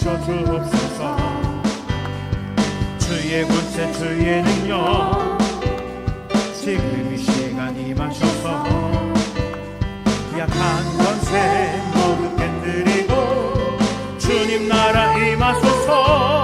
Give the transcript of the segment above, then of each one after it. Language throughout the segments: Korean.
덮쳐 주옵소서. 주의 권세 주의 능력 지금 이 시간 임하셔서 약한 권세 모두 깨뜨리고 주님 나라 임하소서.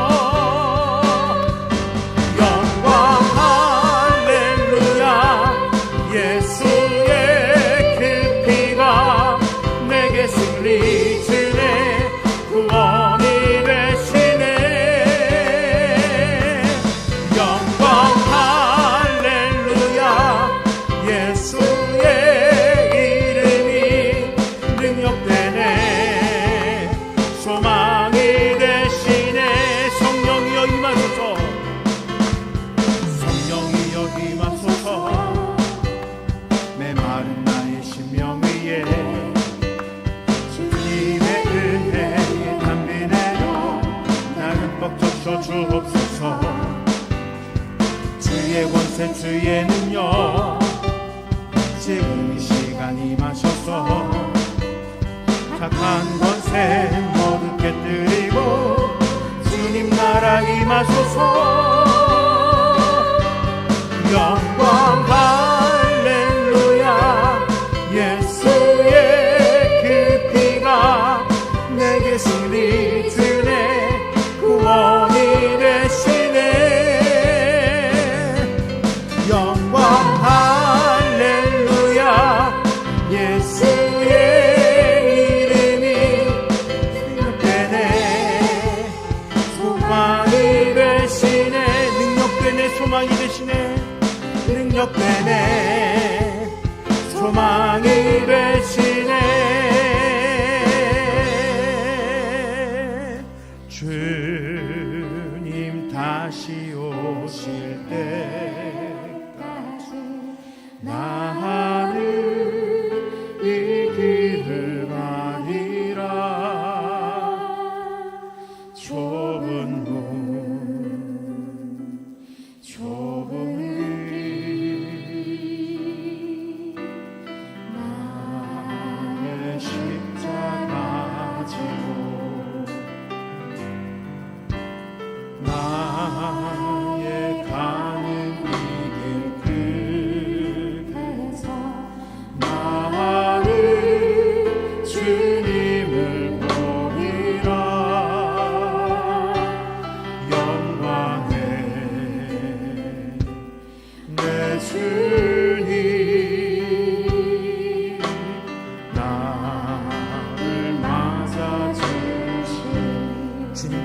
주옵소서. 주의 권세 주의 능력 지금 이 시간 임하셔서 착한 권세 모두 깨뜨리고 주님 나라 임하소서. 영광 할렐루야. 예수의 그 피가 내게 승리 주네 구원이 능력되네 소망이 되시네. 주님 다시 오실 때까지 나는 이 길을 가리라. 좁은 문 좁은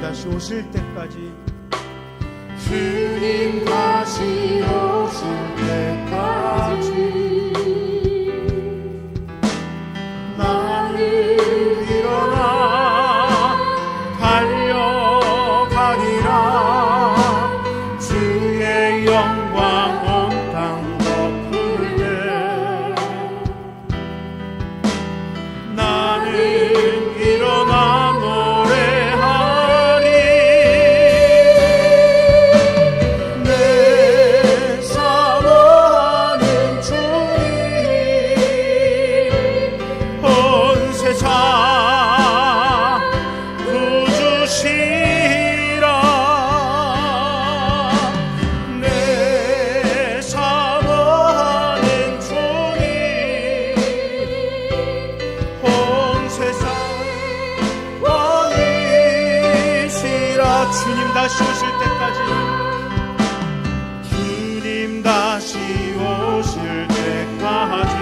다시 오실 때까지 주님 다시 오실 때까지 나는 일어나 달려가리라. 주의 영광 온 땅 덮을 때 나는 일어나 주님 다시 오실 때까지 주님 다시 오실 때까지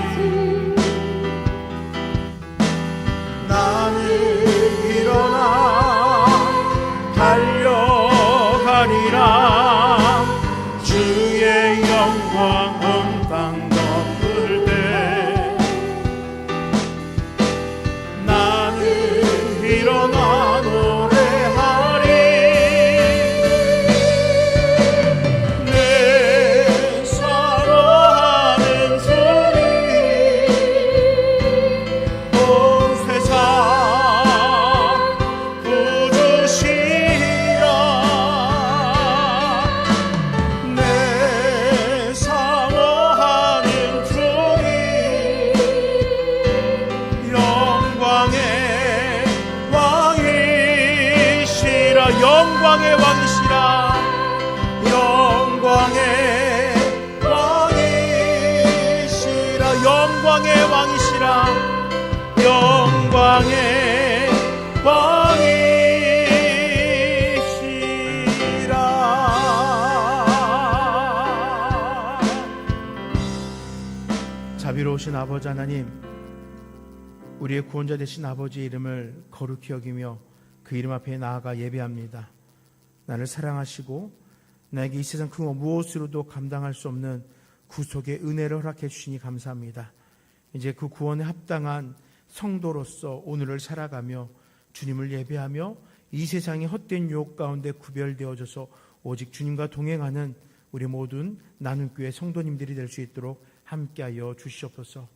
나는 일어나 달려가리라. 주의 영광 온 땅 덮을 때 나는 일어나 영광의 왕이시라. 영광의 왕이시라. 영광의 왕이시라. 영광의 왕이시라. 자비로우신 아버지 하나님, 우리의 구원자 되신 아버지의 이름을 거룩히 여기며 그 이름 앞에 나아가 예배합니다. 나를 사랑하시고 나에게 이 세상 그 무엇으로도 감당할 수 없는 구속의 은혜를 허락해 주시니 감사합니다. 이제 그 구원에 합당한 성도로서 오늘을 살아가며 주님을 예배하며 이 세상의 헛된 유혹 가운데 구별되어져서 오직 주님과 동행하는 우리 모든 나눔교회 성도님들이 될 수 있도록 함께하여 주시옵소서.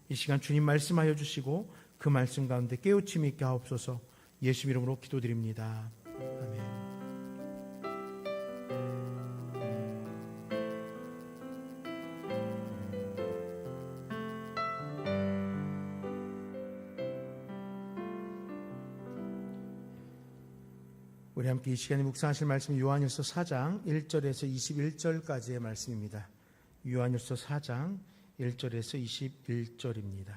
이 시간 주님 말씀하여 주시고 그 말씀 가운데 깨우침이 있게 하옵소서. 예수 이름으로 기도드립니다. 아멘. 우리 함께 이 시간에 묵상하실 말씀 요한일서 4장 1절에서 21절까지의 말씀입니다. 요한일서 4장 1절에서 21절입니다.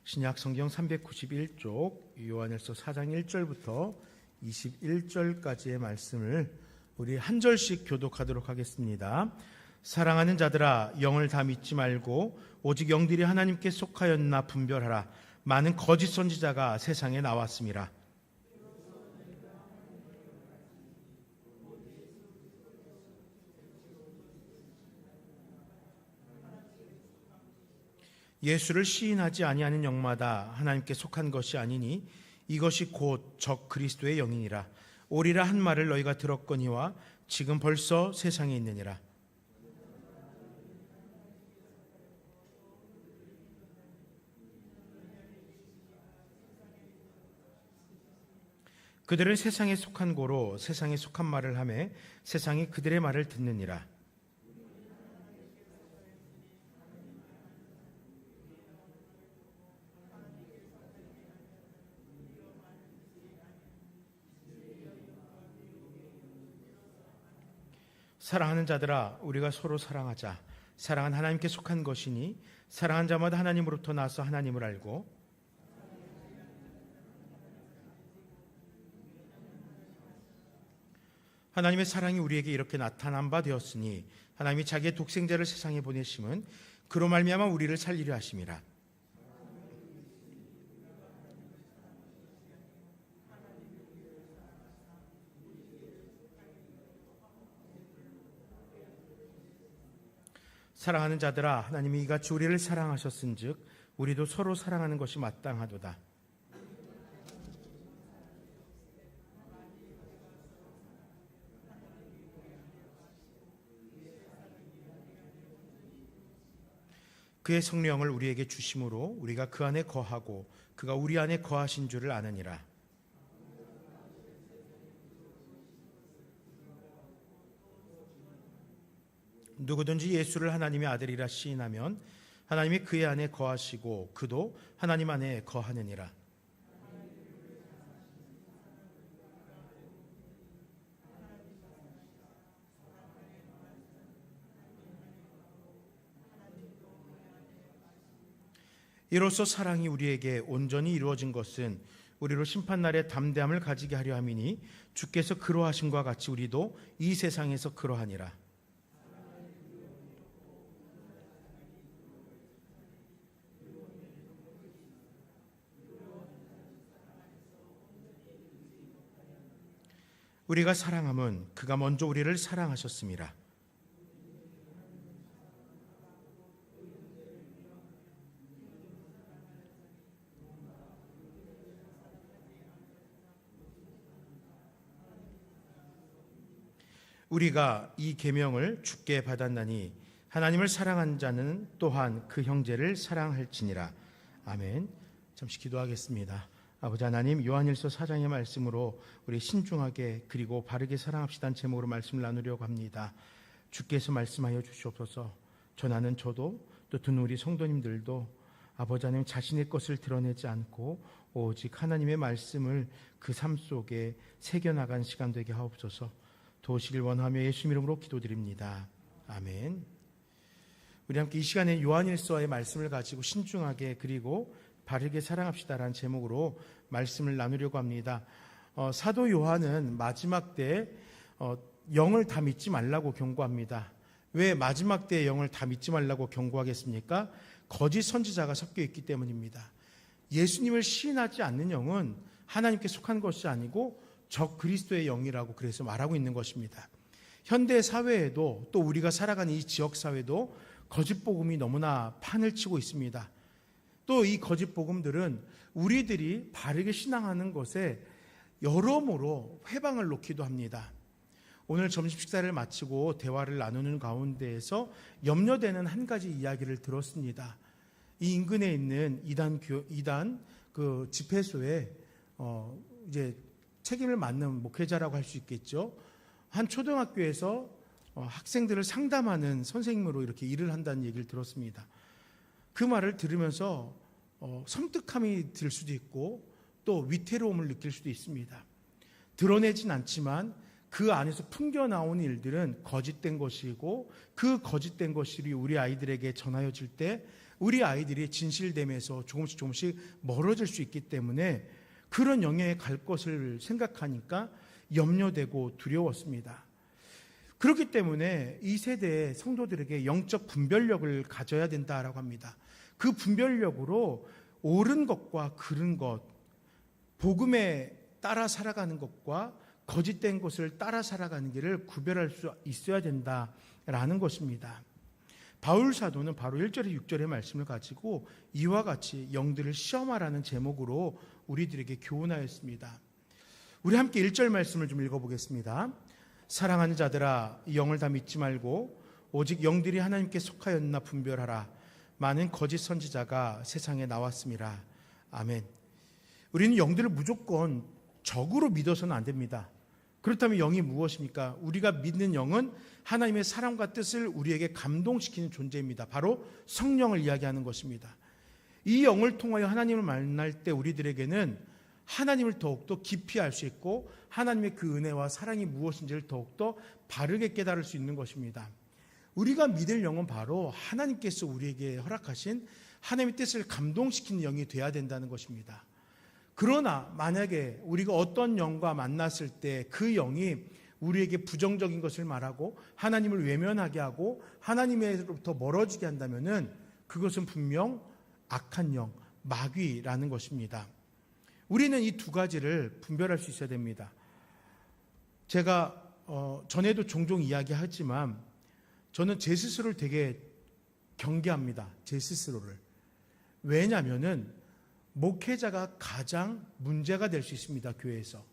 신약 성경 391쪽 요한일서 4장 1절부터 21절까지의 말씀을 우리 한 절씩 교독하도록 하겠습니다. 사랑하는 자들아, 영을 다 믿지 말고 오직 영들이 하나님께 속하였나 분별하라. 많은 거짓 선지자가 세상에 나왔습니다. 예수를 시인하지 아니하는 영마다 하나님께 속한 것이 아니니 이것이 곧 적 그리스도의 영이니라. 오리라 한 말을 너희가 들었거니와 지금 벌써 세상에 있느니라. 그들은 세상에 속한 고로 세상에 속한 말을 하며 세상이 그들의 말을 듣느니라. 사랑하는 자들아, 우리가 서로 사랑하자. 사랑은 하나님께 속한 것이니 사랑한 자마다 하나님으로부터 나서 하나님을 알고 하나님의 사랑이 우리에게 이렇게 나타난 바 되었으니 하나님이 자기의 독생자를 세상에 보내심은 그로 말미암아 우리를 살리려 하심이라. 사랑하는 자들아, 하나님이 이같이 우리를 사랑하셨은즉 우리도 서로 사랑하는 것이 마땅하도다. 그의 성령을 우리에게 주심으로 우리가 그 안에 거하고 그가 우리 안에 거하신 줄을 아느니라. 누구든지 예수를 하나님의 아들이라 시인하면 하나님이 그의 안에 거하시고 그도 하나님 안에 거하느니라. 이로써 사랑이 우리에게 온전히 이루어진 것은 우리로 심판날에 담대함을 가지게 하려 함이니 주께서 그러하심과 같이 우리도 이 세상에서 그러하니라. 우리가 사랑함은 그가 먼저 우리를 사랑하셨습니다. 우리가 이 계명을 주께 받았나니 하나님을 사랑한 자는 또한 그 형제를 사랑할지니라. 아멘. 잠시 기도하겠습니다. 아버지 하나님, 요한일서 4장의 말씀으로 우리 신중하게 그리고 바르게 사랑합시다는 제목으로 말씀을 나누려고 합니다. 주께서 말씀하여 주시옵소서. 전하는 저도 또 듣는 우리 성도님들도 아버지 하나님 자신의 것을 드러내지 않고 오직 하나님의 말씀을 그 삶 속에 새겨나간 시간 되게 하옵소서. 도우시길 원하며 예수 이름으로 기도드립니다. 아멘. 우리 함께 이 시간에 요한일서의 말씀을 가지고 신중하게 그리고 바르게 사랑합시다라는 제목으로 말씀을 나누려고 합니다. 사도 요한은 마지막 때 영을 다 믿지 말라고 경고합니다. 왜 마지막 때의 영을 다 믿지 말라고 경고하겠습니까? 거짓 선지자가 섞여 있기 때문입니다. 예수님을 시인하지 않는 영은 하나님께 속한 것이 아니고 적 그리스도의 영이라고 그래서 말하고 있는 것입니다. 현대 사회에도 또 우리가 살아가는 이 지역 사회도 거짓 복음이 너무나 판을 치고 있습니다. 또 이 거짓 복음들은 우리들이 바르게 신앙하는 것에 여러모로 회방을 놓기도 합니다. 오늘 점심 식사를 마치고 대화를 나누는 가운데에서 염려되는 한 가지 이야기를 들었습니다. 이 인근에 있는 이단 그 집회소에 이제 책임을 맡는 목회자라고 할 수 있겠죠. 한 초등학교에서 학생들을 상담하는 선생님으로 이렇게 일을 한다는 얘기를 들었습니다. 그 말을 들으면서 섬뜩함이 들 수도 있고 또 위태로움을 느낄 수도 있습니다. 드러내진 않지만 그 안에서 풍겨나오는 일들은 거짓된 것이고 그 거짓된 것이 우리 아이들에게 전하여질 때 우리 아이들이 진실됨에서 조금씩 멀어질 수 있기 때문에 그런 영역에 갈 것을 생각하니까 염려되고 두려웠습니다. 그렇기 때문에 이 세대의 성도들에게 영적 분별력을 가져야 된다라고 합니다. 그 분별력으로 옳은 것과 그른 것, 복음에 따라 살아가는 것과 거짓된 것을 따라 살아가는 길을 구별할 수 있어야 된다라는 것입니다. 바울 사도는 바로 1절에 6절의 말씀을 가지고 이와 같이 영들을 시험하라는 제목으로 우리들에게 교훈하였습니다. 우리 함께 1절 말씀을 좀 읽어보겠습니다. 사랑하는 자들아, 이 영을 다 믿지 말고 오직 영들이 하나님께 속하였나 분별하라. 많은 거짓 선지자가 세상에 나왔음이라. 아멘. 우리는 영들을 무조건 적으로 믿어서는 안 됩니다. 그렇다면 영이 무엇입니까? 우리가 믿는 영은 하나님의 사랑과 뜻을 우리에게 감동시키는 존재입니다. 바로 성령을 이야기하는 것입니다. 이 영을 통하여 하나님을 만날 때 우리들에게는 하나님을 더욱더 깊이 알 수 있고 하나님의 그 은혜와 사랑이 무엇인지를 더욱더 바르게 깨달을 수 있는 것입니다. 우리가 믿을 영은 바로 하나님께서 우리에게 허락하신 하나님의 뜻을 감동시키는 영이 되어야 된다는 것입니다. 그러나 만약에 우리가 어떤 영과 만났을 때 그 영이 우리에게 부정적인 것을 말하고 하나님을 외면하게 하고 하나님으로부터 멀어지게 한다면 그것은 분명 악한 영, 마귀라는 것입니다. 우리는 이 두 가지를 분별할 수 있어야 됩니다. 제가 전에도 종종 이야기하지만 저는 제 스스로를 되게 경계합니다. 제 스스로를. 왜냐하면 목회자가 가장 문제가 될 수 있습니다. 교회에서.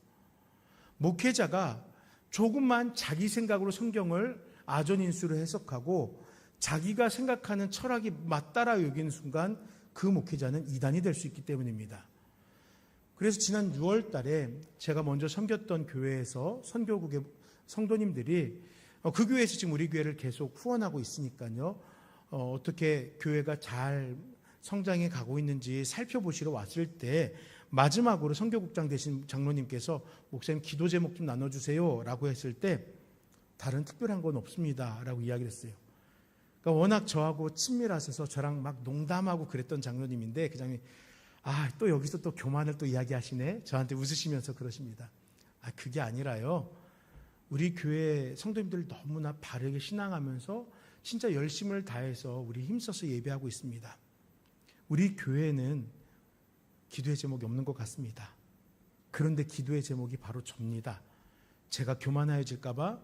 목회자가 조금만 자기 생각으로 성경을 아전인수로 해석하고 자기가 생각하는 철학이 맞다라 여기는 순간 그 목회자는 이단이 될 수 있기 때문입니다. 그래서 지난 6월 달에 제가 먼저 섬겼던 교회에서 선교국의 성도님들이 그 교회에서 지금 우리 교회를 계속 후원하고 있으니까요. 어떻게 교회가 잘 성장해 가고 있는지 살펴보시러 왔을 때 마지막으로 선교국장 되신 장로님께서 목사님 기도 제목 좀 나눠주세요 라고 했을 때 다른 특별한 건 없습니다 라고 이야기를 했어요. 그러니까 워낙 저하고 친밀하셔서 저랑 막 농담하고 그랬던 장로님인데 그 장로님이 또 여기서 또 교만을 또 이야기하시네. 저한테 웃으시면서 그러십니다. 그게 아니라요. 우리 교회 성도님들 너무나 바르게 신앙하면서 진짜 열심을 다해서 우리 힘써서 예배하고 있습니다. 우리 교회는 기도의 제목이 없는 것 같습니다. 그런데 기도의 제목이 바로 접니다. 제가 교만해질까봐,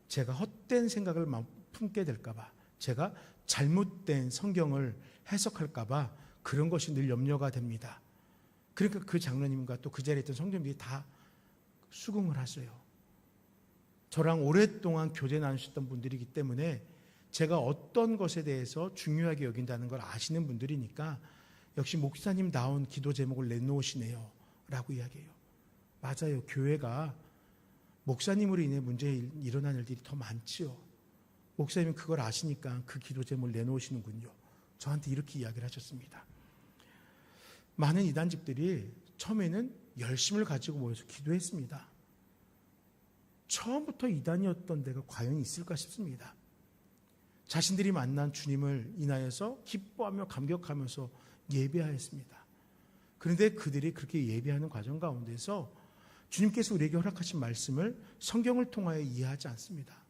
제가 헛된 생각을 품게 될까봐, 제가 잘못된 성경을 해석할까봐 그런 것이 늘 염려가 됩니다. 그러니까 그 장로님과 또 그 자리에 있던 성도님들이 다 수긍을 하세요. 저랑 오랫동안 교제 나누셨던 분들이기 때문에 제가 어떤 것에 대해서 중요하게 여긴다는 걸 아시는 분들이니까 역시 목사님 다운 기도 제목을 내놓으시네요 라고 이야기해요. 맞아요. 교회가 목사님으로 인해 문제 일어난 일들이 더 많지요. 목사님은 그걸 아시니까 그 기도 제목을 내놓으시는군요. 저한테 이렇게 이야기를 하셨습니다. 많은 이단집들이 처음에는 열심을 가지고 모여서 기도했습니다. 처음부터 이단이었던 데가 과연 있을까 싶습니다. 자신들이 만난 주님을 인하여서 기뻐하며 감격하면서 예배하였습니다. 그런데 그들이 그렇게 예배하는 과정 가운데서 주님께서 우리에게 허락하신 말씀을 성경을 통하여 이해하지 않습니다.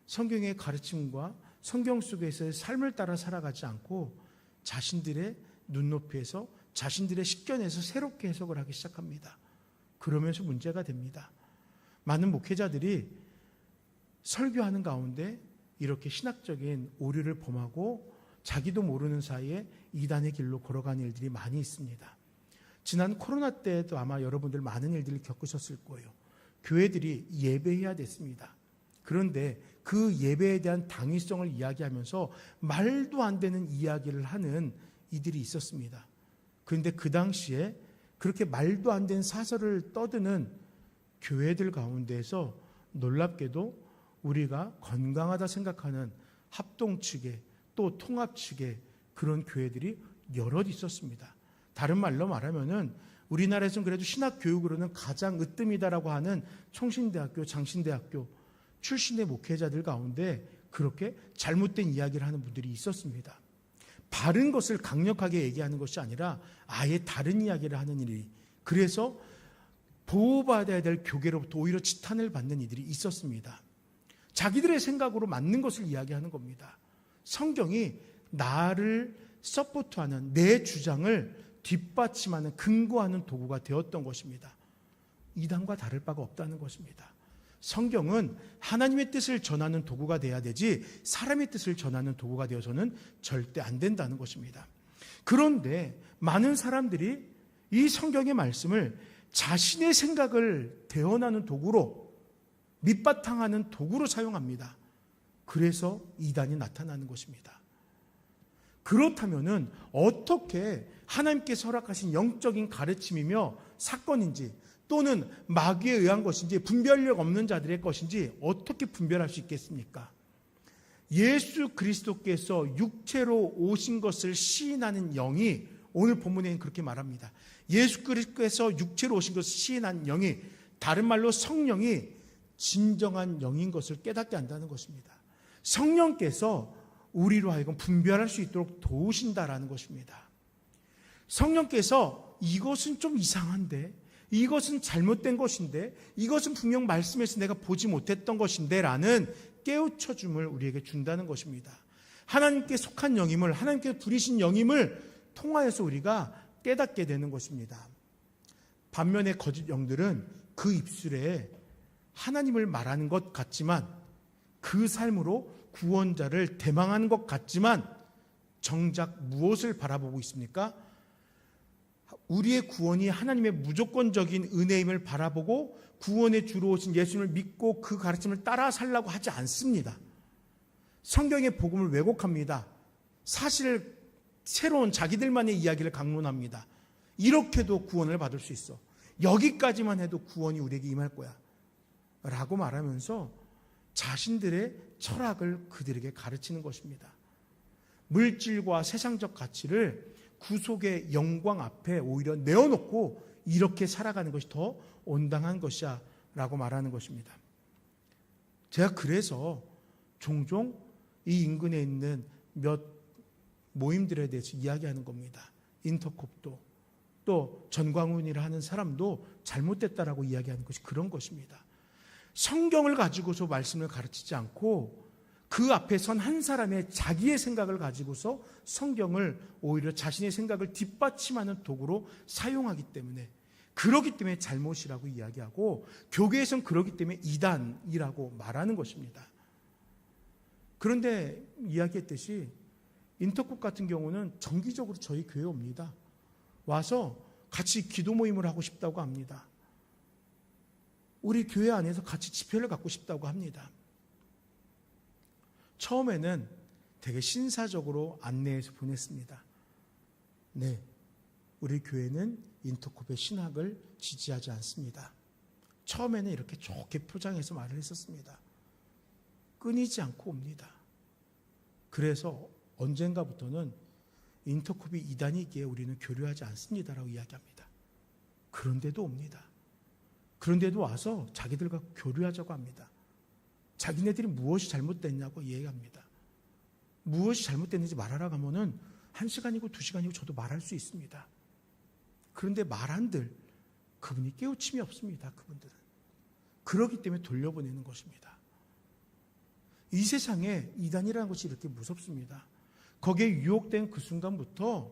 성경의 가르침과 성경 속에서의 삶을 따라 살아가지 않고 자신들의 눈높이에서 자신들의 식견에서 새롭게 해석을 하기 시작합니다. 그러면서 문제가 됩니다. 많은 목회자들이 설교하는 가운데 이렇게 신학적인 오류를 범하고 자기도 모르는 사이에 이단의 길로 걸어가는 일들이 많이 있습니다. 지난 코로나 때에도 아마 여러분들 많은 일들을 겪으셨을 거예요. 교회들이 예배해야 됐습니다. 그런데 그 예배에 대한 당위성을 이야기하면서 말도 안 되는 이야기를 하는 이들이 있었습니다. 그런데 그 당시에 그렇게 말도 안 되는 사설을 떠드는 교회들 가운데에서 놀랍게도 우리가 건강하다 생각하는 합동 측에 또 통합 측에 그런 교회들이 여럿 있었습니다. 다른 말로 말하면은 우리나라에서는 그래도 신학 교육으로는 가장 으뜸이다라고 하는 총신대학교, 장신대학교 출신의 목회자들 가운데 그렇게 잘못된 이야기를 하는 분들이 있었습니다. 바른 것을 강력하게 얘기하는 것이 아니라 아예 다른 이야기를 하는 일이, 그래서 보호받아야 될 교계로부터 오히려 지탄을 받는 이들이 있었습니다. 자기들의 생각으로 맞는 것을 이야기하는 겁니다. 성경이 나를 서포트하는 내 주장을 뒷받침하는 근거하는 도구가 되었던 것입니다. 이단과 다를 바가 없다는 것입니다. 성경은 하나님의 뜻을 전하는 도구가 돼야 되지 사람의 뜻을 전하는 도구가 되어서는 절대 안 된다는 것입니다. 그런데 많은 사람들이 이 성경의 말씀을 자신의 생각을 대언하는 도구로, 밑바탕하는 도구로 사용합니다. 그래서 이단이 나타나는 것입니다. 그렇다면은 어떻게 하나님께서 허락하신 영적인 가르침이며 사건인지 또는 마귀에 의한 것인지 분별력 없는 자들의 것인지 어떻게 분별할 수 있겠습니까? 예수 그리스도께서 육체로 오신 것을 시인하는 영이, 오늘 본문에는 그렇게 말합니다. 예수 그리스도께서 육체로 오신 것을 시인한 영이, 다른 말로 성령이 진정한 영인 것을 깨닫게 한다는 것입니다. 성령께서 우리로 하여금 분별할 수 있도록 도우신다라는 것입니다. 성령께서 이것은 좀 이상한데, 이것은 잘못된 것인데, 이것은 분명 말씀에서 내가 보지 못했던 것인데 라는 깨우쳐줌을 우리에게 준다는 것입니다. 하나님께 속한 영임을, 하나님께 부리신 영임을 통하여서 우리가 깨닫게 되는 것입니다. 반면에 거짓 영들은 그 입술에 하나님을 말하는 것 같지만, 그 삶으로 구원자를 대망하는 것 같지만 정작 무엇을 바라보고 있습니까? 우리의 구원이 하나님의 무조건적인 은혜임을 바라보고 구원의 주로 오신 예수님을 믿고 그 가르침을 따라 살라고 하지 않습니다. 성경의 복음을 왜곡합니다. 사실 새로운 자기들만의 이야기를 강론합니다. 이렇게도 구원을 받을 수 있어. 여기까지만 해도 구원이 우리에게 임할 거야 라고 말하면서 자신들의 철학을 그들에게 가르치는 것입니다. 물질과 세상적 가치를 구속의 영광 앞에 오히려 내어놓고 이렇게 살아가는 것이 더 온당한 것이야 라고 말하는 것입니다. 제가 그래서 종종 이 인근에 있는 몇 모임들에 대해서 이야기하는 겁니다. 인터콥도 또 전광훈이라 하는 사람도 잘못됐다라고 이야기하는 것이 그런 것입니다. 성경을 가지고서 말씀을 가르치지 않고 그 앞에 선 한 사람의 자기의 생각을 가지고서 성경을 오히려 자신의 생각을 뒷받침하는 도구로 사용하기 때문에, 그러기 때문에 잘못이라고 이야기하고 교계에서는 그러기 때문에 이단이라고 말하는 것입니다. 그런데 이야기했듯이 인터콥 같은 경우는 정기적으로 저희 교회에 옵니다. 와서 같이 기도 모임을 하고 싶다고 합니다. 우리 교회 안에서 같이 집회를 갖고 싶다고 합니다. 처음에는 되게 신사적으로 안내해서 보냈습니다. 네, 우리 교회는 인터콥의 신학을 지지하지 않습니다. 처음에는 이렇게 좋게 포장해서 말을 했었습니다. 끊이지 않고 옵니다. 그래서 언젠가부터는 인터콥이 이단이기에 우리는 교류하지 않습니다라고 이야기합니다. 그런데도 옵니다. 그런데도 와서 자기들과 교류하자고 합니다. 자기네들이 무엇이 잘못됐냐고 이야기합니다. 무엇이 잘못됐는지 말하라고 하면은 1시간이고 2시간이고 저도 말할 수 있습니다. 그런데 말한들 그분이 깨우침이 없습니다. 그분들은. 그렇기 때문에 돌려보내는 것입니다. 이 세상에 이단이라는 것이 이렇게 무섭습니다. 거기에 유혹된 그 순간부터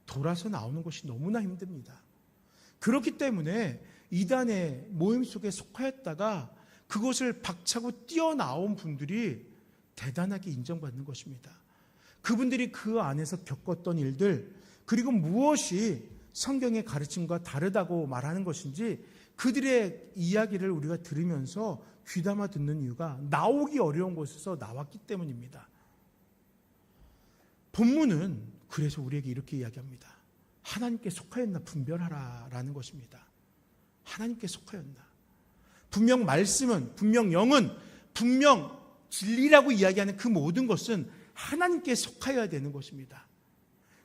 돌아서 나오는 것이 너무나 힘듭니다. 그렇기 때문에 이단의 모임 속에 속하였다가 그것을 박차고 뛰어나온 분들이 대단하게 인정받는 것입니다. 그분들이 그 안에서 겪었던 일들, 그리고 무엇이 성경의 가르침과 다르다고 말하는 것인지 그들의 이야기를 우리가 들으면서 귀담아 듣는 이유가 나오기 어려운 곳에서 나왔기 때문입니다. 본문은 그래서 우리에게 이렇게 이야기합니다. 하나님께 속하였나 분별하라라는 것입니다. 하나님께 속하였나. 분명 말씀은, 분명 영은, 분명 진리라고 이야기하는 그 모든 것은 하나님께 속하여야 되는 것입니다.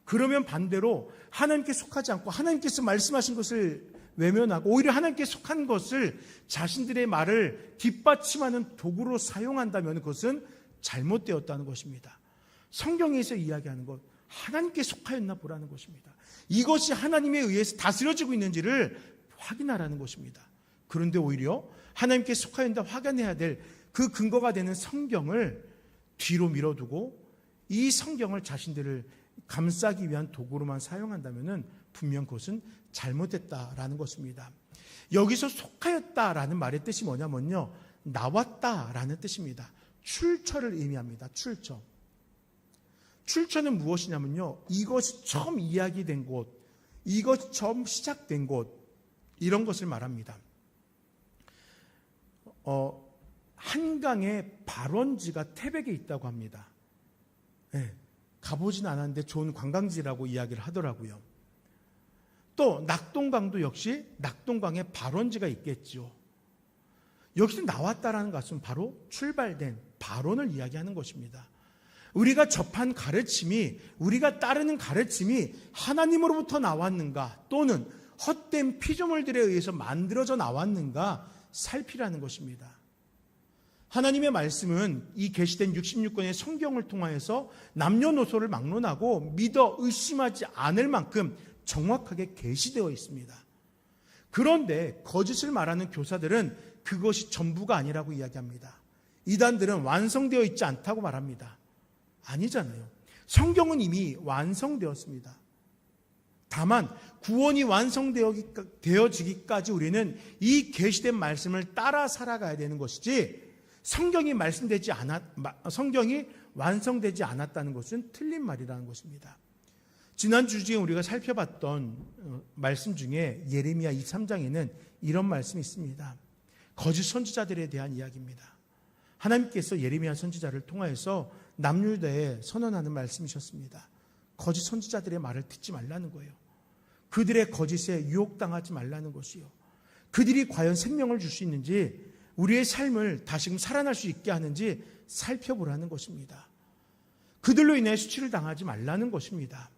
그러면 반대로 하나님께 속하지 않고 하나님께서 말씀하신 것을 외면하고 오히려 하나님께 속한 것을 자신들의 말을 뒷받침하는 도구로 사용한다면 그것은 잘못되었다는 것입니다. 성경에서 이야기하는 것, 하나님께 속하였나 보라는 것입니다. 이것이 하나님에 의해서 다스려지고 있는지를 확인하라는 것입니다. 그런데 오히려 하나님께 속하였나 확인해야 될 그 근거가 되는 성경을 뒤로 밀어두고 이 성경을 자신들을 감싸기 위한 도구로만 사용한다면 분명 그것은 잘못됐다라는 것입니다. 여기서 속하였다라는 말의 뜻이 뭐냐면요, 나왔다라는 뜻입니다. 출처를 의미합니다. 출처. 출처는 무엇이냐면요, 이것이 처음 이야기된 곳, 이것이 처음 시작된 곳, 이런 것을 말합니다. 한강에 발원지가 태백에 있다고 합니다. 네, 가보진 않았는데 좋은 관광지라고 이야기를 하더라고요. 또 낙동강도 역시 낙동강에 발원지가 있겠죠. 여기서 나왔다라는 것은 바로 출발된 발원을 이야기하는 것입니다. 우리가 접한 가르침이, 우리가 따르는 가르침이 하나님으로부터 나왔는가 또는 헛된 피조물들에 의해서 만들어져 나왔는가 살피라는 것입니다. 하나님의 말씀은 이 계시된 66권의 성경을 통하여서 남녀노소를 막론하고 믿어 의심하지 않을 만큼 정확하게 계시되어 있습니다. 그런데 거짓을 말하는 교사들은 그것이 전부가 아니라고 이야기합니다. 이단들은 완성되어 있지 않다고 말합니다. 아니잖아요. 성경은 이미 완성되었습니다. 다만 구원이 완성되어지기까지 우리는 이 계시된 말씀을 따라 살아가야 되는 것이지 성경이 완성되지 않았다는 것은 틀린 말이라는 것입니다. 지난주 중에 우리가 살펴봤던 말씀 중에 예레미야 23장에는 이런 말씀이 있습니다. 거짓 선지자들에 대한 이야기입니다. 하나님께서 예레미야 선지자를 통하여서 남유다에 선언하는 말씀이셨습니다. 거짓 선지자들의 말을 듣지 말라는 거예요. 그들의 거짓에 유혹당하지 말라는 것이요. 그들이 과연 생명을 줄 수 있는지, 우리의 삶을 다시금 살아날 수 있게 하는지 살펴보라는 것입니다. 그들로 인해 수치를 당하지 말라는 것입니다.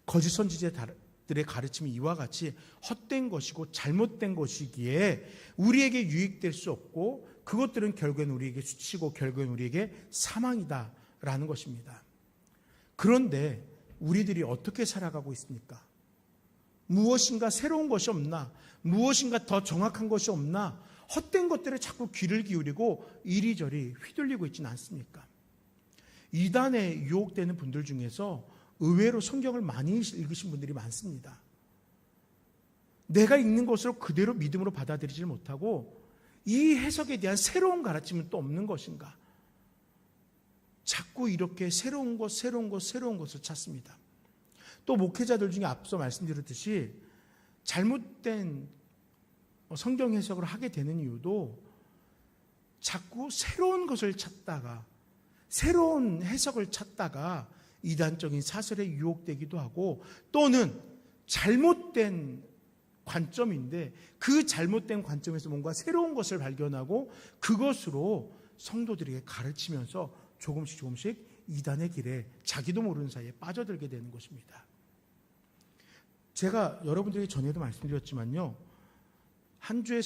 거짓 선지자들의 가르침이 이와 같이 헛된 것이고 잘못된 것이기에 우리에게 유익될 수 없고 그것들은 결국엔 우리에게 수치고 결국엔 우리에게 사망이다라는 것입니다. 그런데 우리들이 어떻게 살아가고 있습니까? 무엇인가 새로운 것이 없나? 무엇인가 더 정확한 것이 없나? 헛된 것들에 자꾸 귀를 기울이고 이리저리 휘둘리고 있지는 않습니까? 이단에 유혹되는 분들 중에서 의외로 성경을 많이 읽으신 분들이 많습니다. 내가 읽는 것으로 그대로 믿음으로 받아들이지 못하고 이 해석에 대한 새로운 가르침은 또 없는 것인가? 자꾸 이렇게 새로운 것을 찾습니다. 또 목회자들 중에 앞서 말씀드렸듯이 잘못된 성경 해석을 하게 되는 이유도 자꾸 새로운 것을 찾다가, 새로운 해석을 찾다가 이단적인 사설에 유혹되기도 하고, 또는 잘못된 관점인데 그 잘못된 관점에서 뭔가 새로운 것을 발견하고 그것으로 성도들에게 가르치면서 조금씩 이단의 길에 자기도 모르는 사이에 빠져들게 되는 것입니다. 제가 여러분들에게 전에도 말씀드렸지만요, 한 주의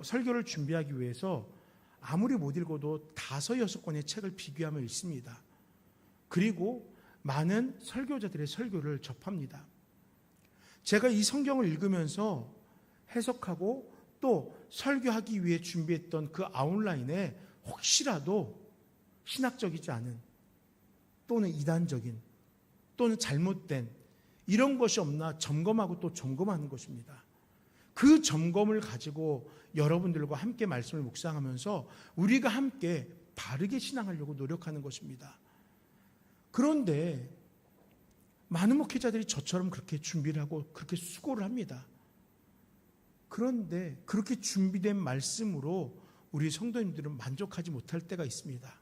설교를 준비하기 위해서 아무리 못 읽어도 5, 6권의 책을 비교하며 읽습니다. 그리고 많은 설교자들의 설교를 접합니다. 제가 이 성경을 읽으면서 해석하고 또 설교하기 위해 준비했던 그 아웃라인에 혹시라도 신학적이지 않은 또는 이단적인 또는 잘못된 이런 것이 없나 점검하고 또 점검하는 것입니다. 그 점검을 가지고 여러분들과 함께 말씀을 묵상하면서 우리가 함께 바르게 신앙하려고 노력하는 것입니다. 그런데 많은 목회자들이 저처럼 그렇게 준비를 하고 그렇게 수고를 합니다. 그런데 그렇게 준비된 말씀으로 우리 성도님들은 만족하지 못할 때가 있습니다.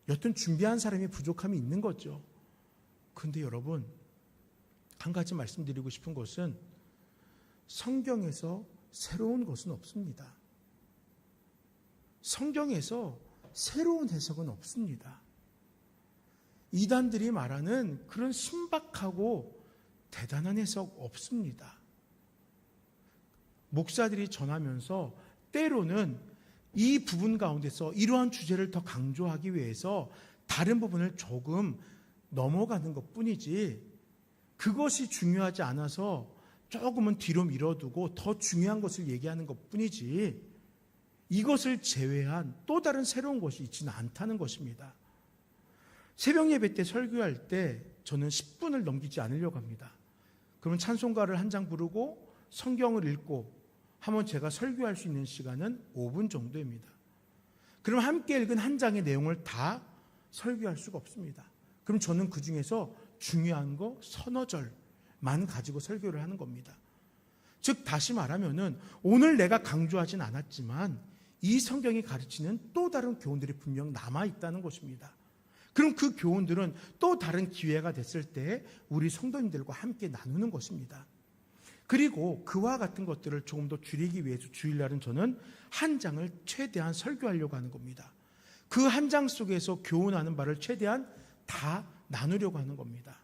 여튼 준비한 사람이 부족함이 있는 거죠. 그런데 여러분, 한 가지 말씀드리고 싶은 것은 성경에서 새로운 것은 없습니다. 성경에서 새로운 해석은 없습니다. 이단들이 말하는 그런 신박하고 대단한 해석 없습니다. 목사들이 전하면서 때로는 이 부분 가운데서 이러한 주제를 더 강조하기 위해서 다른 부분을 조금 넘어가는 것뿐이지, 그것이 중요하지 않아서 조금은 뒤로 밀어두고 더 중요한 것을 얘기하는 것뿐이지, 이것을 제외한 또 다른 새로운 것이 있지는 않다는 것입니다. 새벽 예배 때 설교할 때 저는 10분을 넘기지 않으려고 합니다. 그러면 찬송가를 한 장 부르고 성경을 읽고 하면 제가 설교할 수 있는 시간은 5분 정도입니다. 그럼 함께 읽은 한 장의 내용을 다 설교할 수가 없습니다. 그럼 저는 그 중에서 중요한 거 서너 절만 가지고 설교를 하는 겁니다. 즉 다시 말하면은 오늘 내가 강조하진 않았지만 이 성경이 가르치는 또 다른 교훈들이 분명 남아있다는 것입니다. 그럼 그 교훈들은 또 다른 기회가 됐을 때 우리 성도님들과 함께 나누는 것입니다. 그리고 그와 같은 것들을 조금 더 줄이기 위해서 주일날은 저는 한 장을 최대한 설교하려고 하는 겁니다. 그 한 장 속에서 교훈하는 바를 최대한 다 나누려고 하는 겁니다.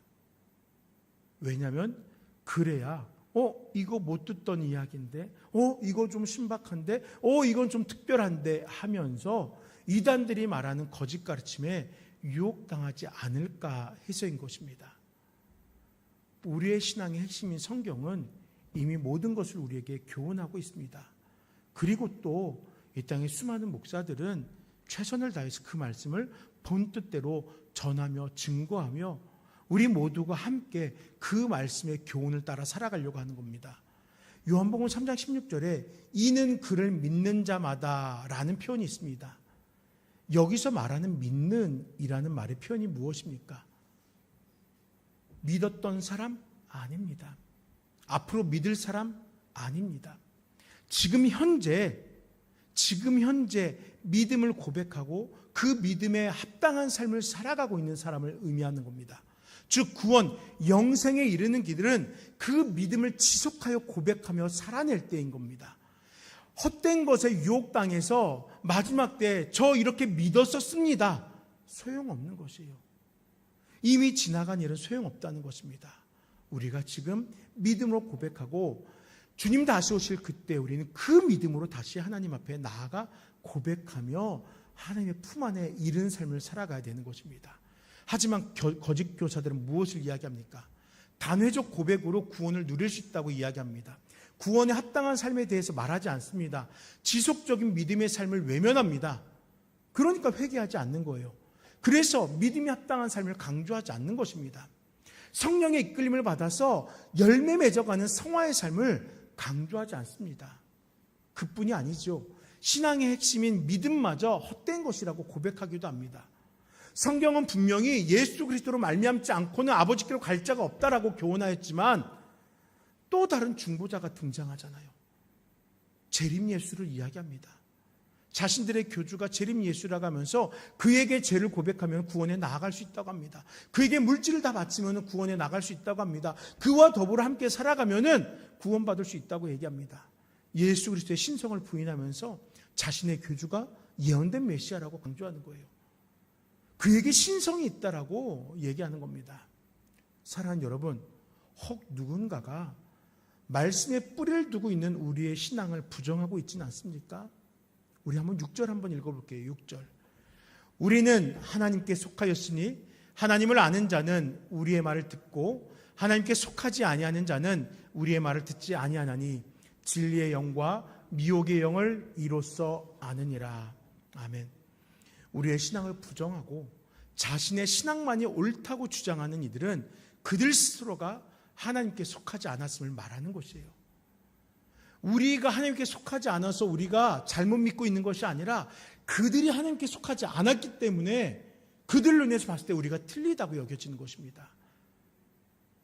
왜냐하면 그래야 이거 못 듣던 이야기인데, 이거 좀 신박한데, 이건 좀 특별한데 하면서 이단들이 말하는 거짓 가르침에 유혹당하지 않을까 해서인 것입니다. 우리의 신앙의 핵심인 성경은 이미 모든 것을 우리에게 교훈하고 있습니다. 그리고 또 이 땅의 수많은 목사들은 최선을 다해서 그 말씀을 본 뜻대로 전하며 증거하며 우리 모두가 함께 그 말씀의 교훈을 따라 살아가려고 하는 겁니다. 요한복음 3장 16절에 이는 그를 믿는 자마다 라는 표현이 있습니다. 여기서 말하는 믿는 이라는 말의 표현이 무엇입니까? 믿었던 사람? 아닙니다. 앞으로 믿을 사람? 아닙니다. 지금 현재 믿음을 고백하고 그 믿음에 합당한 삶을 살아가고 있는 사람을 의미하는 겁니다. 즉 구원, 영생에 이르는 길은 그 믿음을 지속하여 고백하며 살아낼 때인 겁니다. 헛된 것에 유혹당해서 마지막 때 저 이렇게 믿었었습니다. 소용없는 것이에요. 이미 지나간 일은 소용없다는 것입니다. 우리가 지금 믿음으로 고백하고 주님 다시 오실 그때 우리는 그 믿음으로 다시 하나님 앞에 나아가 고백하며 하나님의 품 안에 이른 삶을 살아가야 되는 것입니다. 하지만 거짓 교사들은 무엇을 이야기합니까? 단회적 고백으로 구원을 누릴 수 있다고 이야기합니다. 구원에 합당한 삶에 대해서 말하지 않습니다. 지속적인 믿음의 삶을 외면합니다. 그러니까 회개하지 않는 거예요. 그래서 믿음에 합당한 삶을 강조하지 않는 것입니다. 성령의 이끌림을 받아서 열매 맺어가는 성화의 삶을 강조하지 않습니다. 그뿐이 아니죠. 신앙의 핵심인 믿음마저 헛된 것이라고 고백하기도 합니다. 성경은 분명히 예수 그리스도로 말미암지 않고는 아버지께로 갈 자가 없다라고 교훈하였지만 또 다른 중보자가 등장하잖아요. 재림 예수를 이야기합니다. 자신들의 교주가 재림 예수라고 하면서 그에게 죄를 고백하면 구원에 나아갈 수 있다고 합니다. 그에게 물질을 다 바치면 구원에 나갈 수 있다고 합니다. 그와 더불어 함께 살아가면 구원받을 수 있다고 얘기합니다. 예수 그리스도의 신성을 부인하면서 자신의 교주가 예언된 메시아라고 강조하는 거예요. 그에게 신성이 있다라고 얘기하는 겁니다. 사랑하는 여러분, 혹 누군가가 말씀에 뿌리를 두고 있는 우리의 신앙을 부정하고 있지는 않습니까? 우리 한번 6절 한번 읽어볼게요. 6절. 우리는 하나님께 속하였으니 하나님을 아는 자는 우리의 말을 듣고 하나님께 속하지 아니하는 자는 우리의 말을 듣지 아니하나니 진리의 영과 미혹의 영을 이로써 아느니라. 아멘. 우리의 신앙을 부정하고 자신의 신앙만이 옳다고 주장하는 이들은 그들 스스로가 하나님께 속하지 않았음을 말하는 것이에요. 우리가 하나님께 속하지 않아서 우리가 잘못 믿고 있는 것이 아니라 그들이 하나님께 속하지 않았기 때문에 그들로 인해서 봤을 때 우리가 틀리다고 여겨지는 것입니다.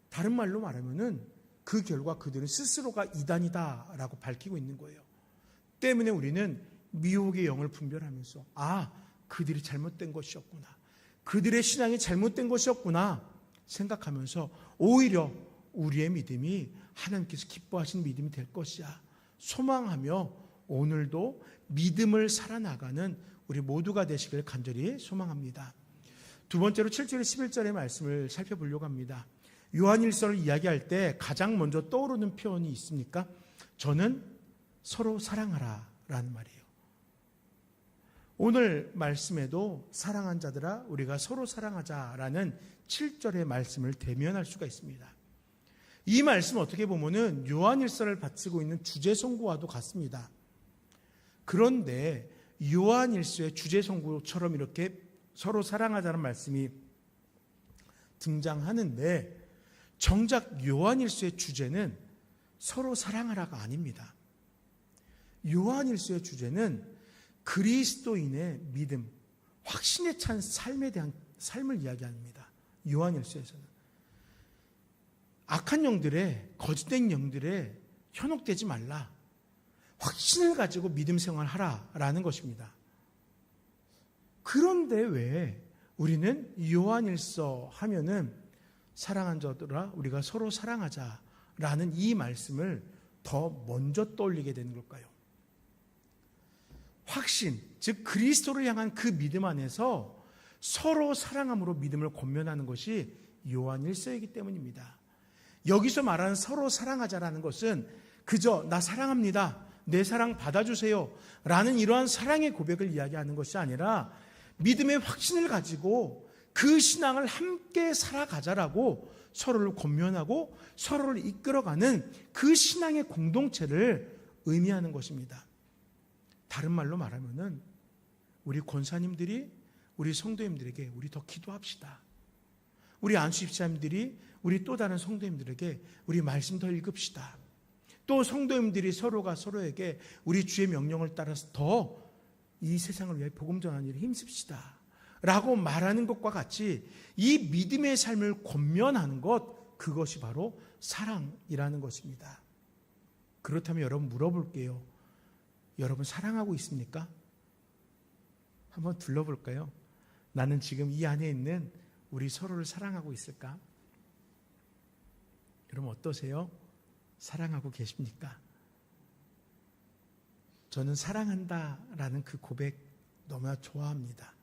다른 말로 말하면은 그 결과 그들은 스스로가 이단이다라고 밝히고 있는 거예요. 때문에 우리는 미혹의 영을 분별하면서 그들이 잘못된 것이었구나, 그들의 신앙이 잘못된 것이었구나 생각하면서 오히려 우리의 믿음이 하나님께서 기뻐하시는 믿음이 될 것이야 소망하며 오늘도 믿음을 살아나가는 우리 모두가 되시길 간절히 소망합니다. 두 번째로 7절 11절의 말씀을 살펴보려고 합니다. 요한일서를 이야기할 때 가장 먼저 떠오르는 표현이 있습니까? 저는 서로 사랑하라 라는 말이에요. 오늘 말씀에도 사랑한 자들아 우리가 서로 사랑하자라는 7절의 말씀을 대면할 수가 있습니다. 이 말씀 어떻게 보면은 요한일서를 바치고 있는 주제 송구와도 같습니다. 그런데 요한일서의 주제 송구처럼 이렇게 서로 사랑하자는 말씀이 등장하는데 정작 요한일서의 주제는 서로 사랑하라가 아닙니다. 요한일서의 주제는 그리스도인의 믿음, 확신에 찬 삶에 대한 삶을 이야기합니다. 요한일서에서는 악한 영들의, 거짓된 영들의 현혹되지 말라, 확신을 가지고 믿음 생활하라라는 것입니다. 그런데 왜 우리는 요한일서 하면은 사랑한 자들아 우리가 서로 사랑하자라는 이 말씀을 더 먼저 떠올리게 되는 걸까요? 확신, 즉 그리스도를 향한 그 믿음 안에서 서로 사랑함으로 믿음을 권면하는 것이 요한일서이기 때문입니다. 여기서 말하는 서로 사랑하자라는 것은 그저 나 사랑합니다, 내 사랑 받아주세요 라는 이러한 사랑의 고백을 이야기하는 것이 아니라 믿음의 확신을 가지고 그 신앙을 함께 살아가자라고 서로를 권면하고 서로를 이끌어가는 그 신앙의 공동체를 의미하는 것입니다. 다른 말로 말하면은 우리 권사님들이 우리 성도님들에게 우리 더 기도합시다, 우리 안수집사님들이 우리 또 다른 성도님들에게 우리 말씀 더 읽읍시다, 또 성도님들이 서로가 서로에게 우리 주의 명령을 따라서 더 이 세상을 위해 복음 전하는 일에 힘씁시다 라고 말하는 것과 같이 이 믿음의 삶을 권면하는 것, 그것이 바로 사랑이라는 것입니다. 그렇다면 여러분 물어볼게요. 여러분 사랑하고 있습니까? 한번 둘러볼까요? 나는 지금 이 안에 있는 우리 서로를 사랑하고 있을까? 여러분 어떠세요? 사랑하고 계십니까? 저는 사랑한다라는 그 고백 너무나 좋아합니다.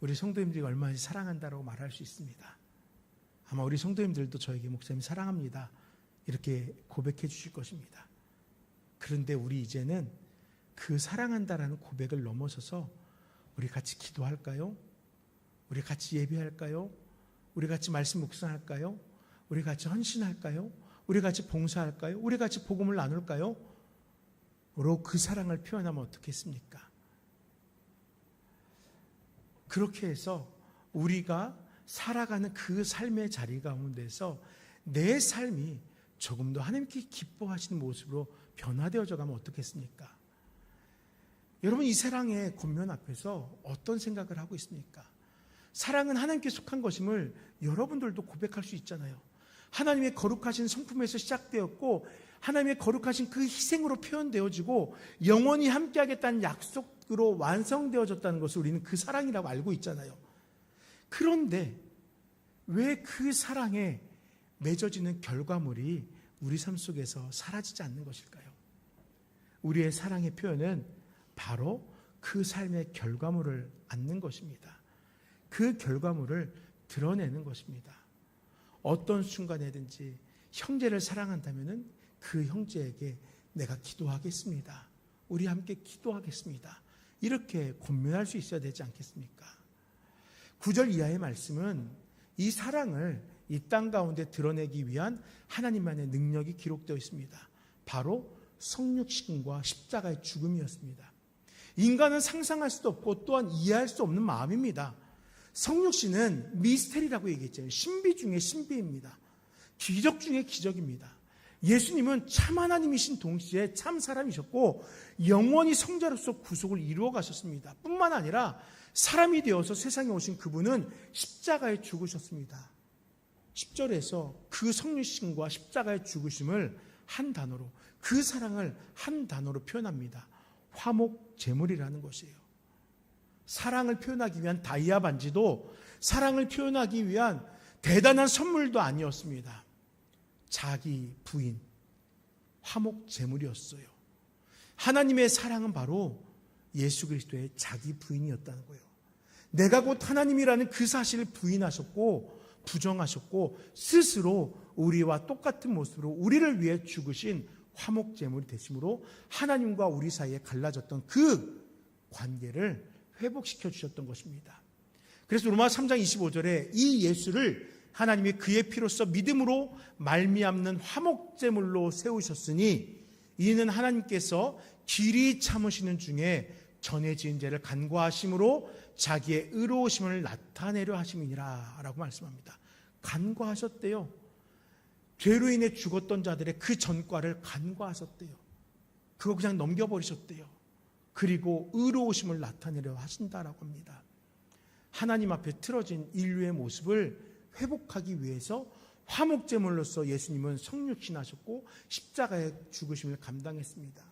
우리 성도님들이 얼마나 사랑한다라고 말할 수 있습니다. 아마 우리 성도님들도 저에게 목사님 사랑합니다 이렇게 고백해 주실 것입니다. 그런데 우리 이제는 그 사랑한다라는 고백을 넘어서서 우리 같이 기도할까요? 우리 같이 예배할까요? 우리 같이 말씀 묵상할까요? 우리 같이 헌신할까요? 우리 같이 봉사할까요? 우리 같이 복음을 나눌까요? 로 그 사랑을 표현하면 어떻겠습니까? 그렇게 해서 우리가 살아가는 그 삶의 자리 가운데서 내 삶이 조금 더 하나님께 기뻐하시는 모습으로 변화되어져 가면 어떻겠습니까? 여러분 이 사랑의 권면 앞에서 어떤 생각을 하고 있습니까? 사랑은 하나님께 속한 것임을 여러분들도 고백할 수 있잖아요. 하나님의 거룩하신 성품에서 시작되었고 하나님의 거룩하신 그 희생으로 표현되어지고 영원히 함께하겠다는 약속으로 완성되어졌다는 것을 우리는 그 사랑이라고 알고 있잖아요. 그런데 왜 그 사랑에 맺어지는 결과물이 우리 삶 속에서 사라지지 않는 것일까요? 우리의 사랑의 표현은 바로 그 삶의 결과물을 안는 것입니다. 그 결과물을 드러내는 것입니다. 어떤 순간에든지 형제를 사랑한다면 그 형제에게 내가 기도하겠습니다. 우리 함께 기도하겠습니다. 이렇게 권면할 수 있어야 되지 않겠습니까? 9절 이하의 말씀은 이 사랑을 이 땅 가운데 드러내기 위한 하나님만의 능력이 기록되어 있습니다. 바로 성육신과 십자가의 죽음이었습니다. 인간은 상상할 수도 없고 또한 이해할 수 없는 마음입니다. 성육신은 미스테리라고 얘기했잖아요. 신비 중에 신비입니다. 기적 중에 기적입니다. 예수님은 참 하나님이신 동시에 참 사람이셨고 영원히 성자로서 구속을 이루어 가셨습니다. 뿐만 아니라 사람이 되어서 세상에 오신 그분은 십자가에 죽으셨습니다. 10절에서 그 성육신과 십자가의 죽으심을 한 단어로, 그 사랑을 한 단어로 표현합니다. 화목제물이라는 것이에요. 사랑을 표현하기 위한 다이아 반지도 사랑을 표현하기 위한 대단한 선물도 아니었습니다. 자기 부인, 화목제물이었어요. 하나님의 사랑은 바로 예수 그리스도의 자기 부인이었다는 거예요. 내가 곧 하나님이라는 그 사실을 부인하셨고 부정하셨고 스스로 우리와 똑같은 모습으로 우리를 위해 죽으신 화목제물이 되심으로 하나님과 우리 사이에 갈라졌던 그 관계를 회복시켜 주셨던 것입니다. 그래서 로마 3장 25절에 이 예수를 하나님이 그의 피로써 믿음으로 말미암는 화목제물로 세우셨으니 이는 하나님께서 길이 참으시는 중에 전에 지은 죄를 간과하심으로 자기의 의로우심을 나타내려 하심이니라 라고 말씀합니다. 간과하셨대요. 죄로 인해 죽었던 자들의 그 전과를 간과하셨대요. 그거 그냥 넘겨버리셨대요. 그리고 의로우심을 나타내려 하신다라고 합니다. 하나님 앞에 틀어진 인류의 모습을 회복하기 위해서 화목제물로서 예수님은 성육신하셨고 십자가의 죽으심을 감당했습니다.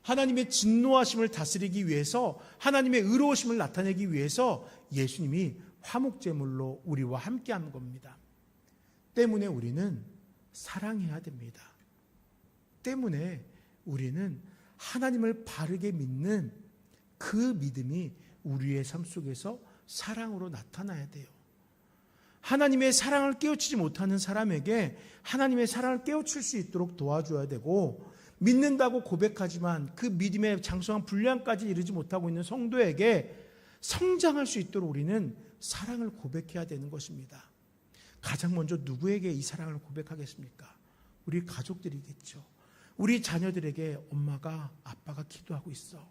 하나님의 진노하심을 다스리기 위해서, 하나님의 의로우심을 나타내기 위해서 예수님이 화목제물로 우리와 함께한 겁니다. 때문에 우리는 사랑해야 됩니다. 때문에 우리는 하나님을 바르게 믿는 그 믿음이 우리의 삶 속에서 사랑으로 나타나야 돼요. 하나님의 사랑을 깨우치지 못하는 사람에게 하나님의 사랑을 깨우칠 수 있도록 도와줘야 되고, 믿는다고 고백하지만 그 믿음의 장성한 분량까지 이르지 못하고 있는 성도에게 성장할 수 있도록 우리는 사랑을 고백해야 되는 것입니다. 가장 먼저 누구에게 이 사랑을 고백하겠습니까? 우리 가족들이겠죠. 우리 자녀들에게 엄마가 아빠가 기도하고 있어.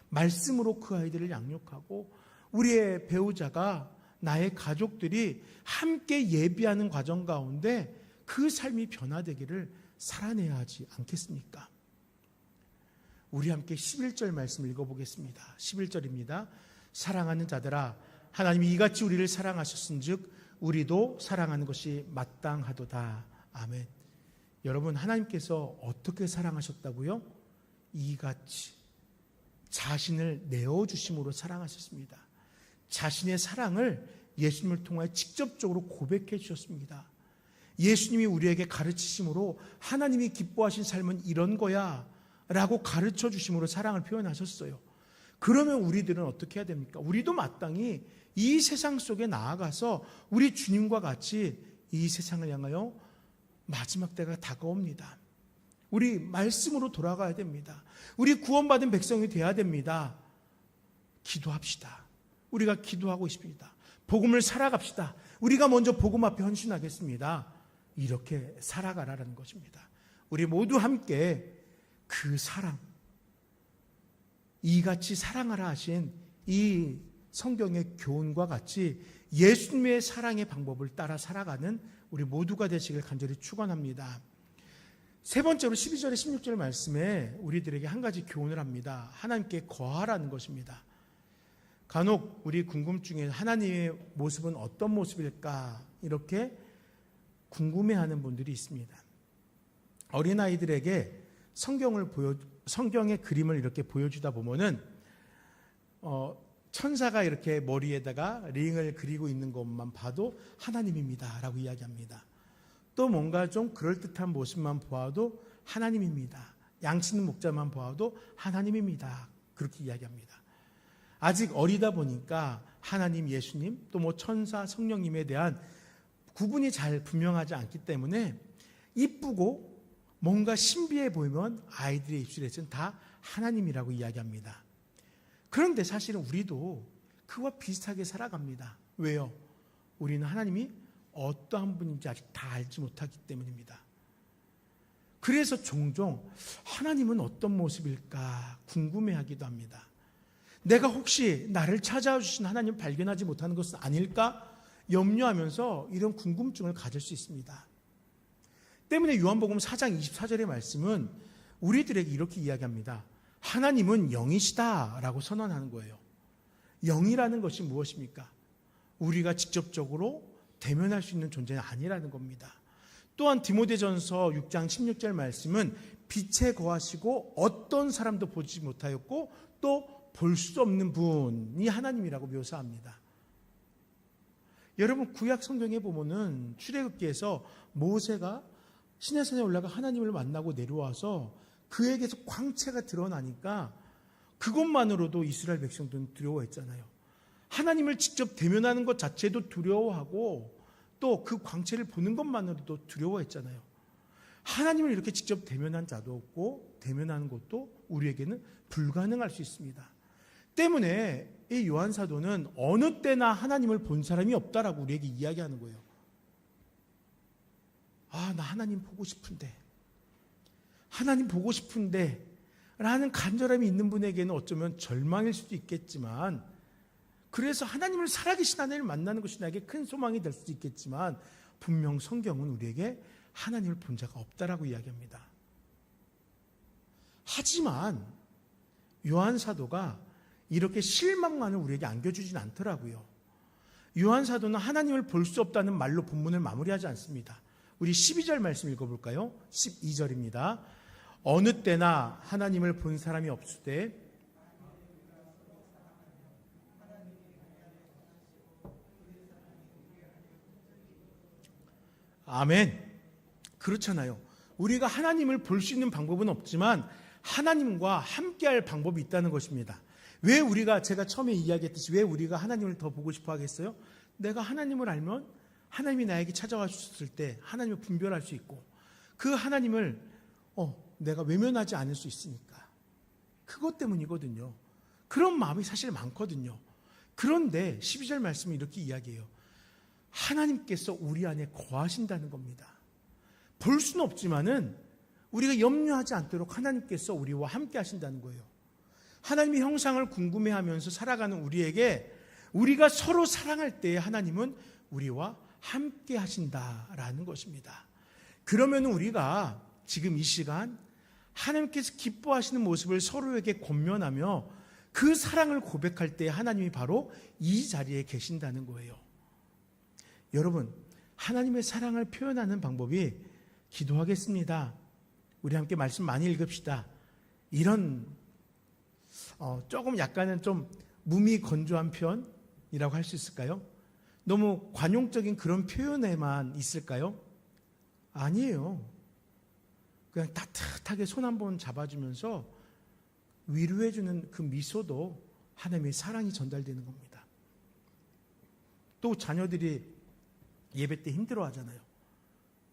말씀으로 그 아이들을 양육하고, 우리의 배우자가, 나의 가족들이 함께 예비하는 과정 가운데 그 삶이 변화되기를 살아내야 하지 않겠습니까? 우리 함께 11절 말씀 읽어보겠습니다. 11절입니다. 사랑하는 자들아, 하나님이 이같이 우리를 사랑하셨은즉 우리도 사랑하는 것이 마땅하도다. 아멘. 여러분, 하나님께서 어떻게 사랑하셨다고요? 이같이 자신을 내어주심으로 사랑하셨습니다. 자신의 사랑을 예수님을 통하여 직접적으로 고백해 주셨습니다. 예수님이 우리에게 가르치심으로 하나님이 기뻐하신 삶은 이런 거야 라고 가르쳐 주심으로 사랑을 표현하셨어요. 그러면 우리들은 어떻게 해야 됩니까? 우리도 마땅히 이 세상 속에 나아가서 우리 주님과 같이 이 세상을 향하여 마지막 때가 다가옵니다. 우리 말씀으로 돌아가야 됩니다. 우리 구원받은 백성이 되어야 됩니다. 기도합시다. 우리가 기도하고 있습니다. 복음을 살아갑시다. 우리가 먼저 복음 앞에 헌신하겠습니다. 이렇게 살아가라는 것입니다. 우리 모두 함께 그 사랑, 이같이 사랑하라 하신 이 성경의 교훈과 같이 예수님의 사랑의 방법을 따라 살아가는 우리 모두가 되시길 간절히 축원합니다. 세 번째로 12절에 16절 말씀에 우리들에게 한 가지 교훈을 합니다. 하나님께 거하라는 것입니다. 간혹 우리 궁금증에 하나님의 모습은 어떤 모습일까 이렇게 궁금해하는 분들이 있습니다. 어린아이들에게 성경의 그림을 이렇게 보여주다 보면은 천사가 이렇게 머리에다가 링을 그리고 있는 것만 봐도 하나님입니다 라고 이야기합니다. 또 뭔가 좀 그럴듯한 모습만 보아도 하나님입니다. 양치는 목자만 보아도 하나님입니다. 그렇게 이야기합니다. 아직 어리다 보니까 하나님, 예수님, 또 뭐 천사, 성령님에 대한 구분이 잘 분명하지 않기 때문에 이쁘고 뭔가 신비해 보이면 아이들의 입술에서는 다 하나님이라고 이야기합니다. 그런데 사실은 우리도 그와 비슷하게 살아갑니다. 왜요? 우리는 하나님이 어떠한 분인지 아직 다 알지 못하기 때문입니다. 그래서 종종 하나님은 어떤 모습일까 궁금해하기도 합니다. 내가 혹시 나를 찾아와 주신 하나님을 발견하지 못하는 것은 아닐까 염려하면서 이런 궁금증을 가질 수 있습니다. 때문에 요한복음 4장 24절의 말씀은 우리들에게 이렇게 이야기합니다. 하나님은 영이시다라고 선언하는 거예요. 영이라는 것이 무엇입니까? 우리가 직접적으로 대면할 수 있는 존재는 아니라는 겁니다. 또한 디모데전서 6장 16절 말씀은 빛에 거하시고 어떤 사람도 보지 못하였고 또 볼 수 없는 분이 하나님이라고 묘사합니다. 여러분 구약 성경에 보면은 출애굽기에서 모세가 시내산에 올라가 하나님을 만나고 내려와서 그에게서 광채가 드러나니까 그것만으로도 이스라엘 백성들은 두려워했잖아요. 하나님을 직접 대면하는 것 자체도 두려워하고 또 그 광채를 보는 것만으로도 두려워했잖아요. 하나님을 이렇게 직접 대면한 자도 없고 대면하는 것도 우리에게는 불가능할 수 있습니다. 때문에 이 요한 사도는 어느 때나 하나님을 본 사람이 없다라고 우리에게 이야기하는 거예요. 아, 나 하나님 보고 싶은데, 하나님 보고 싶은데 라는 간절함이 있는 분에게는 어쩌면 절망일 수도 있겠지만, 그래서 하나님을 살아계신 하나님을 만나는 것이 나에게 큰 소망이 될 수도 있겠지만 분명 성경은 우리에게 하나님을 본 자가 없다라고 이야기합니다. 하지만 요한 사도가 이렇게 실망만을 우리에게 안겨주진 않더라고요. 요한 사도는 하나님을 볼 수 없다는 말로 본문을 마무리하지 않습니다. 우리 12절 말씀 읽어볼까요? 12절입니다. 어느 때나 하나님을 본 사람이 없을 때 아멘. 그렇잖아요. 우리가 하나님을 볼 수 있는 방법은 없지만 하나님과 함께할 방법이 있다는 것입니다. 왜 우리가 제가 처음에 이야기했듯이 왜 우리가 하나님을 더 보고 싶어 하겠어요? 내가 하나님을 알면 하나님이 나에게 찾아와 주셨을 때 하나님을 분별할 수 있고 그 하나님을 내가 외면하지 않을 수 있으니까 그것 때문이거든요. 그런 마음이 사실 많거든요. 그런데 12절 말씀은 이렇게 이야기해요. 하나님께서 우리 안에 거하신다는 겁니다. 볼 수는 없지만은 우리가 염려하지 않도록 하나님께서 우리와 함께 하신다는 거예요. 하나님의 형상을 궁금해하면서 살아가는 우리에게 우리가 서로 사랑할 때에 하나님은 우리와 함께 하신다라는 것입니다. 그러면 우리가 지금 이 시간 하나님께서 기뻐하시는 모습을 서로에게 권면하며 그 사랑을 고백할 때 하나님이 바로 이 자리에 계신다는 거예요. 여러분, 하나님의 사랑을 표현하는 방법이 기도하겠습니다. 우리 함께 말씀 많이 읽읍시다. 이런 조금 약간은 좀 몸이 건조한 표현이라고 할 수 있을까요? 너무 관용적인 그런 표현에만 있을까요? 아니에요. 그냥 따뜻하게 손 한번 잡아주면서 위로해주는 그 미소도 하나님의 사랑이 전달되는 겁니다. 또 자녀들이 예배 때 힘들어 하잖아요.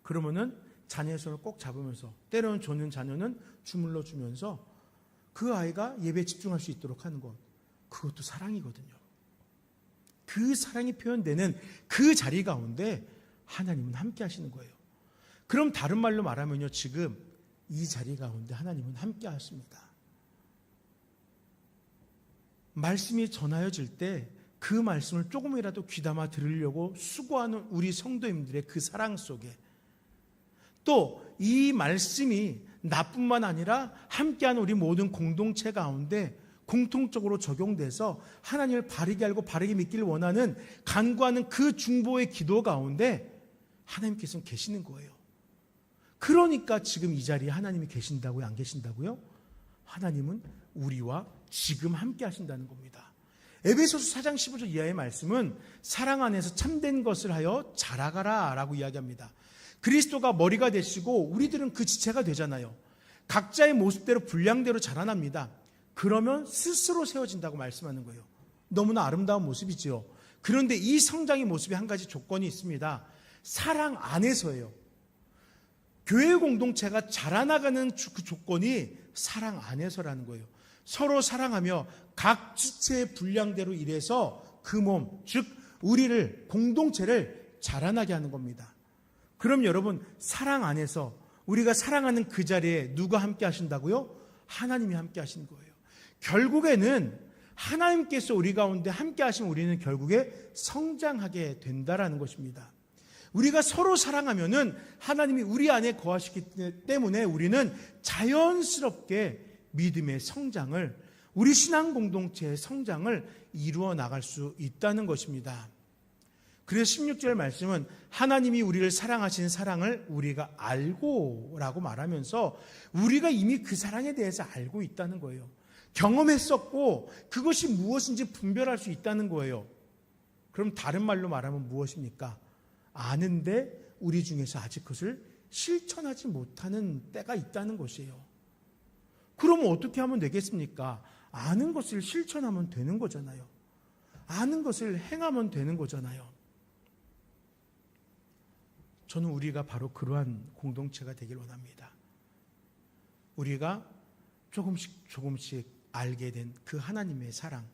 그러면은 자녀의 손을 꼭 잡으면서 때로는 조는 자녀는 주물러 주면서 그 아이가 예배에 집중할 수 있도록 하는 것, 그것도 사랑이거든요. 그 사랑이 표현되는 그 자리 가운데 하나님은 함께 하시는 거예요. 그럼 다른 말로 말하면요, 지금 이 자리 가운데 하나님은 함께 하십니다. 말씀이 전하여질 때 그 말씀을 조금이라도 귀담아 들으려고 수고하는 우리 성도님들의 그 사랑 속에 또 이 말씀이 나뿐만 아니라 함께하는 우리 모든 공동체 가운데 공통적으로 적용돼서 하나님을 바르게 알고 바르게 믿기를 원하는 간구하는 그 중보의 기도 가운데 하나님께서는 계시는 거예요. 그러니까 지금 이 자리에 하나님이 계신다고요? 안 계신다고요? 하나님은 우리와 지금 함께 하신다는 겁니다. 에베소서 4장 15절 이하의 말씀은 사랑 안에서 참된 것을 하여 자라가라 라고 이야기합니다. 그리스도가 머리가 되시고 우리들은 그 지체가 되잖아요. 각자의 모습대로 분량대로 자라납니다. 그러면 스스로 세워진다고 말씀하는 거예요. 너무나 아름다운 모습이지요. 그런데 이 성장의 모습에 한 가지 조건이 있습니다. 사랑 안에서예요. 교회 공동체가 자라나가는 그 조건이 사랑 안에서라는 거예요. 서로 사랑하며 각 지체의 분량대로 일해서 그 몸, 즉 우리를, 공동체를 자라나게 하는 겁니다. 그럼 여러분, 사랑 안에서 우리가 사랑하는 그 자리에 누가 함께 하신다고요? 하나님이 함께 하시는 거예요. 결국에는 하나님께서 우리 가운데 함께 하시면 우리는 결국에 성장하게 된다라는 것입니다. 우리가 서로 사랑하면은 하나님이 우리 안에 거하시기 때문에 우리는 자연스럽게 믿음의 성장을, 우리 신앙 공동체의 성장을 이루어 나갈 수 있다는 것입니다. 그래서 16절 말씀은 하나님이 우리를 사랑하신 사랑을 우리가 알고 라고 말하면서 우리가 이미 그 사랑에 대해서 알고 있다는 거예요. 경험했었고 그것이 무엇인지 분별할 수 있다는 거예요. 그럼 다른 말로 말하면 무엇입니까? 아는데 우리 중에서 아직 그것을 실천하지 못하는 때가 있다는 것이에요. 그러면 어떻게 하면 되겠습니까? 아는 것을 실천하면 되는 거잖아요. 아는 것을 행하면 되는 거잖아요. 저는 우리가 바로 그러한 공동체가 되길 원합니다. 우리가 조금씩 알게 된 그 하나님의 사랑,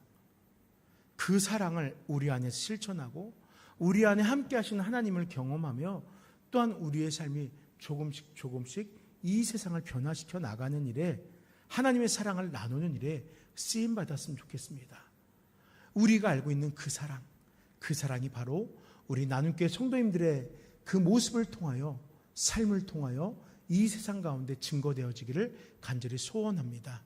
그 사랑을 우리 안에서 실천하고 우리 안에 함께 하시는 하나님을 경험하며 또한 우리의 삶이 조금씩 이 세상을 변화시켜 나가는 일에, 하나님의 사랑을 나누는 일에 쓰임받았으면 좋겠습니다. 우리가 알고 있는 그 사랑, 그 사랑이 바로 우리 나눔교회 성도님들의 그 모습을 통하여, 삶을 통하여 이 세상 가운데 증거되어지기를 간절히 소원합니다.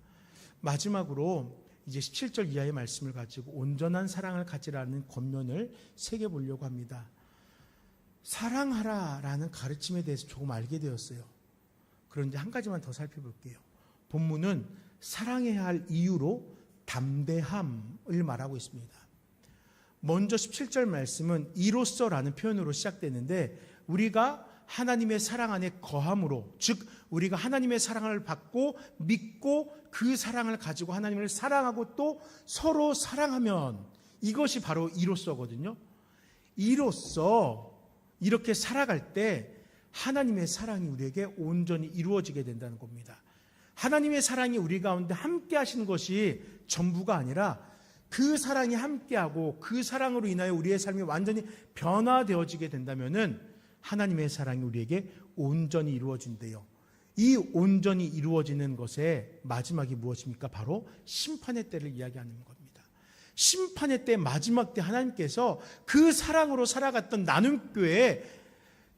마지막으로 이제 17절 이하의 말씀을 가지고 온전한 사랑을 가지라는 권면을 새겨보려고 합니다. 사랑하라라는 가르침에 대해서 조금 알게 되었어요. 그런데 한 가지만 더 살펴볼게요. 본문은 사랑해야 할 이유로 담대함을 말하고 있습니다. 먼저 17절 말씀은 이로써라는 표현으로 시작되는데, 우리가 하나님의 사랑 안에 거함으로, 즉 우리가 하나님의 사랑을 받고 믿고 그 사랑을 가지고 하나님을 사랑하고 또 서로 사랑하면, 이것이 바로 이로써거든요. 이로써 이렇게 살아갈 때 하나님의 사랑이 우리에게 온전히 이루어지게 된다는 겁니다. 하나님의 사랑이 우리 가운데 함께 하시는 것이 전부가 아니라 그 사랑이 함께하고 그 사랑으로 인하여 우리의 삶이 완전히 변화되어지게 된다면은 하나님의 사랑이 우리에게 온전히 이루어진대요. 이 온전히 이루어지는 것의 마지막이 무엇입니까? 바로 심판의 때를 이야기하는 겁니다. 심판의 때, 마지막 때 하나님께서 그 사랑으로 살아갔던 나눔교회에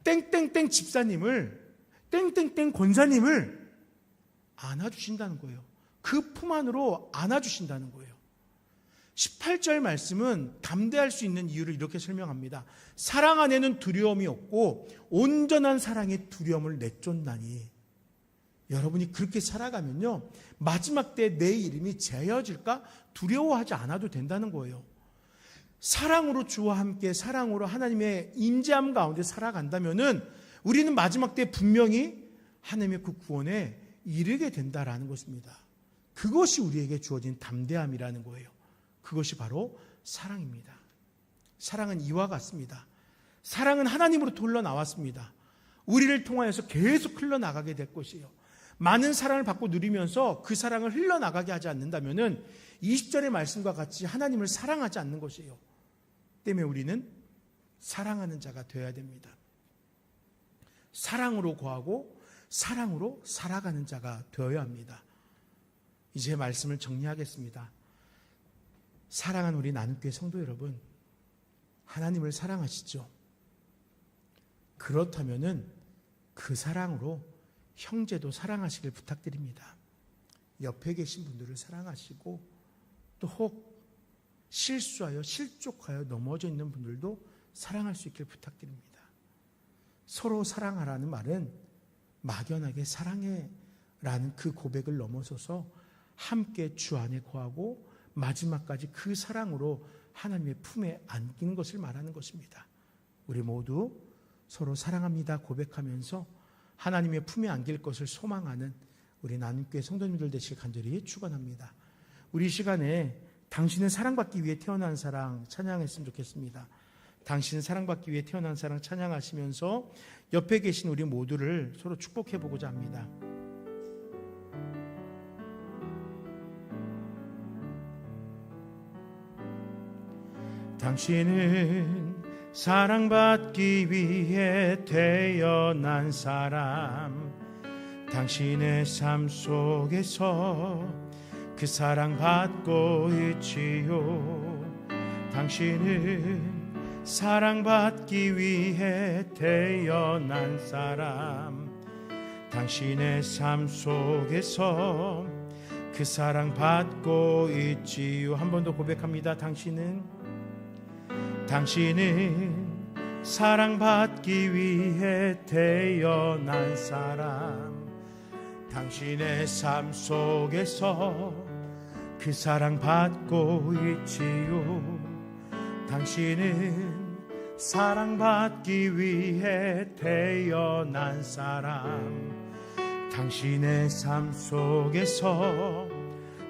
땡땡땡 집사님을, 땡땡땡 권사님을 안아주신다는 거예요. 그 품 안으로 안아주신다는 거예요. 18절 말씀은 담대할 수 있는 이유를 이렇게 설명합니다. 사랑 안에는 두려움이 없고 온전한 사랑의 두려움을 내쫓나니. 여러분이 그렇게 살아가면요, 마지막 때 내 이름이 제어질까 두려워하지 않아도 된다는 거예요. 사랑으로 주와 함께, 사랑으로 하나님의 임재함 가운데 살아간다면은 우리는 마지막 때 분명히 하나님의 그 구원에 이르게 된다라는 것입니다. 그것이 우리에게 주어진 담대함이라는 거예요. 그것이 바로 사랑입니다. 사랑은 이와 같습니다. 사랑은 하나님으로부터 흘러나왔습니다. 우리를 통하여서 계속 흘러나가게 될 것이에요. 많은 사랑을 받고 누리면서 그 사랑을 흘러나가게 하지 않는다면 20절의 말씀과 같이 하나님을 사랑하지 않는 것이에요. 때문에 우리는 사랑하는 자가 되어야 됩니다. 사랑으로 거하고 사랑으로 살아가는 자가 되어야 합니다. 이제 말씀을 정리하겠습니다. 사랑하는 우리 나눔교회 성도 여러분, 하나님을 사랑하시죠? 그렇다면은 그 사랑으로 형제도 사랑하시길 부탁드립니다. 옆에 계신 분들을 사랑하시고 또 혹 실수하여 실족하여 넘어져 있는 분들도 사랑할 수 있길 부탁드립니다. 서로 사랑하라는 말은 막연하게 사랑해라는 그 고백을 넘어서서 함께 주 안에 거하고 마지막까지 그 사랑으로 하나님의 품에 안기는 것을 말하는 것입니다. 우리 모두 서로 사랑합니다 고백하면서 하나님의 품에 안길 것을 소망하는 우리 나눔교회 성도님들 되시길 간절히 축원합니다. 우리 시간에 당신은 사랑받기 위해 태어난 사랑 찬양했으면 좋겠습니다. 당신은 사랑받기 위해 태어난 사랑 찬양하시면서 옆에 계신 우리 모두를 서로 축복해 보고자 합니다. 당신은 사랑받기 위해 태어난 사람, 당신의 삶 속에서 그 사랑받고 있지요. 당신은 사랑받기 위해 태어난 사람, 당신의 삶 속에서 그 사랑받고 있지요. 한 번 더 고백합니다. 당신은 사랑받기 위해 태어난 사람, 당신의 삶 속에서 그 사랑받고 있지요. 당신은 사랑받기 위해 태어난 사람, 당신의 삶 속에서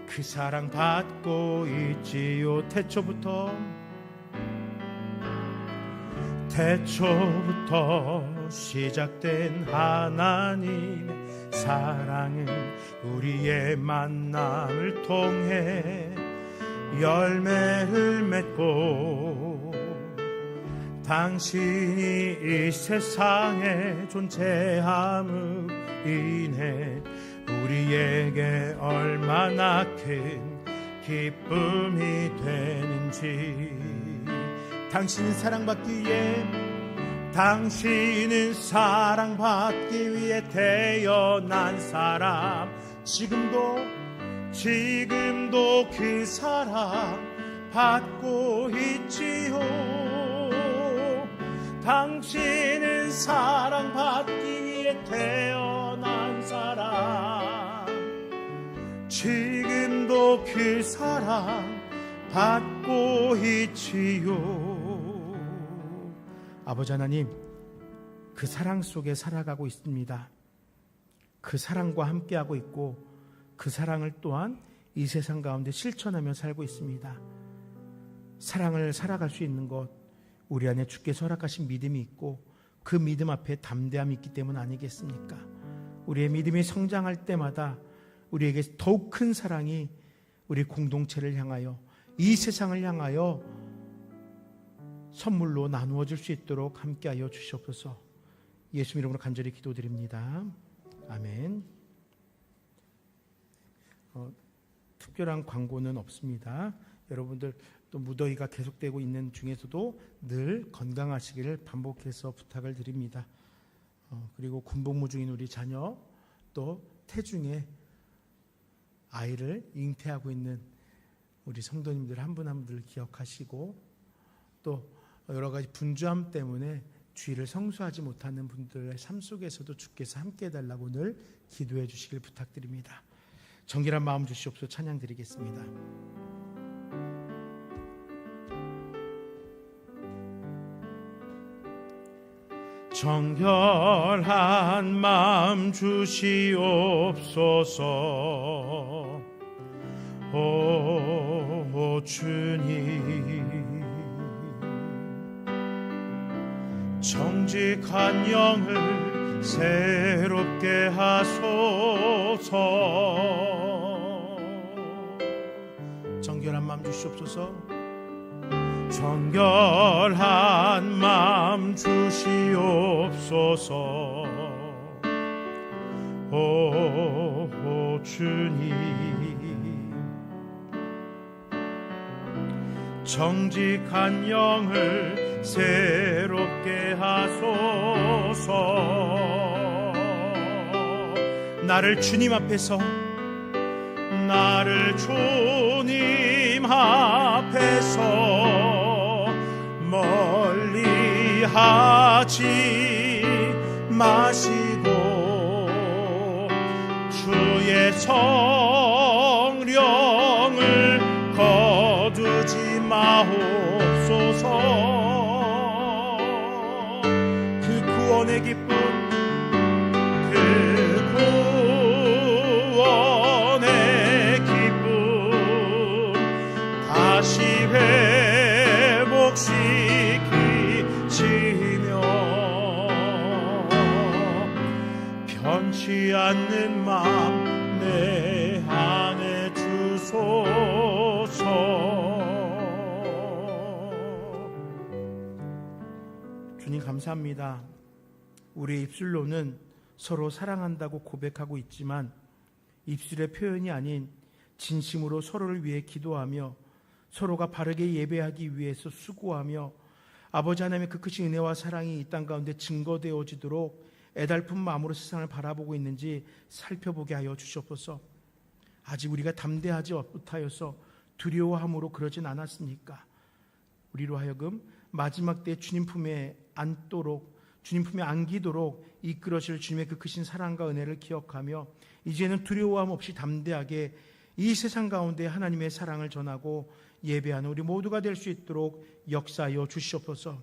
그 사랑받고 있지요. 태초부터 시작된 하나님의 사랑은 우리의 만남을 통해 열매를 맺고, 당신이 이 세상에 존재함으로 인해 우리에게 얼마나 큰 기쁨이 되는지. 당신은 사랑받기 위해 태어난 사람, 지금도 그 사랑 받고 있지요. 당신은 사랑받기 위해 태어난 사람, 지금도 그 사랑 받고 있지요. 아버지 하나님, 그 사랑 속에 살아가고 있습니다. 그 사랑과 함께하고 있고, 그 사랑을 또한 이 세상 가운데 실천하며 살고 있습니다. 사랑을 살아갈 수 있는 것, 우리 안에 주께서 허락하신 믿음이 있고, 그 믿음 앞에 담대함이 있기 때문 아니겠습니까? 우리의 믿음이 성장할 때마다 우리에게 더욱 큰 사랑이 우리 공동체를 향하여, 이 세상을 향하여 선물로 나누어질 수 있도록 함께하여 주시옵소서. 예수 이름으로 간절히 기도드립니다. 아멘. 특별한 광고는 없습니다. 여러분들 또 무더위가 계속되고 있는 중에서도 늘 건강하시기를 반복해서 부탁을 드립니다. 그리고 군복무 중인 우리 자녀, 또 태중에 아이를 잉태하고 있는 우리 성도님들 한 분 한 분들 기억하시고, 또 여러 가지 분주함 때문에 주일을 성수하지 못하는 분들의 삶 속에서도 주께서 함께 해달라고 늘 기도해 주시길 부탁드립니다. 정결한 마음 주시옵소서. 찬양 드리겠습니다. 정결한 마음 주시옵소서. 오 주님, 정직한 영을 새롭게 하소서. 정결한 마음 주시옵소서. 정결한 마음 주시옵소서. 오 주님, 정직한 영을 새롭게 하소서. 나를 주님 앞에서 멀리 하지 마시고 주의 성령을 거두지 마옵소서. 그 구원의 기쁨, 그 구원의 기쁨 변치 않는 마음 내 안에 주소서. 주님 감사합니다. 우리의 입술로는 서로 사랑한다고 고백하고 있지만 입술의 표현이 아닌 진심으로 서로를 위해 기도하며 서로가 바르게 예배하기 위해서 수고하며 아버지 하나님의 그 크신 은혜와 사랑이 이 땅 가운데 증거되어지도록 애달픈 마음으로 세상을 바라보고 있는지 살펴보게 하여 주시옵소서. 아직 우리가 담대하지 못하여서 두려워함으로 그러진 않았습니까? 우리로 하여금 마지막 때 주님 품에 안도록, 주님 품에 안기도록 이끌어질 주님의 그 크신 사랑과 은혜를 기억하며 이제는 두려워함 없이 담대하게 이 세상 가운데 하나님의 사랑을 전하고 예배하는 우리 모두가 될 수 있도록 역사하여 주시옵소서.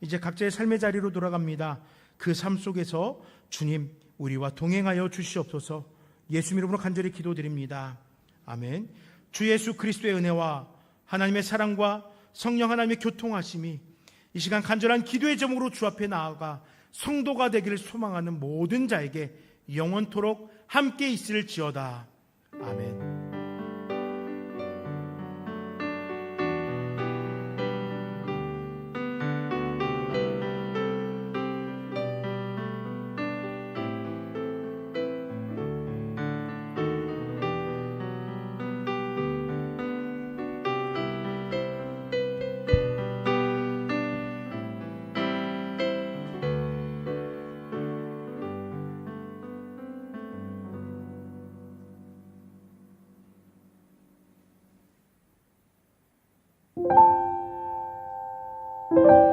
이제 각자의 삶의 자리로 돌아갑니다. 그 삶 속에서 주님 우리와 동행하여 주시옵소서. 예수님 이름으로 간절히 기도드립니다. 아멘. 주 예수 그리스도의 은혜와 하나님의 사랑과 성령 하나님의 교통하심이 이 시간 간절한 기도의 제목으로 주 앞에 나아가 성도가 되기를 소망하는 모든 자에게 영원토록 함께 있을지어다. 아멘. you.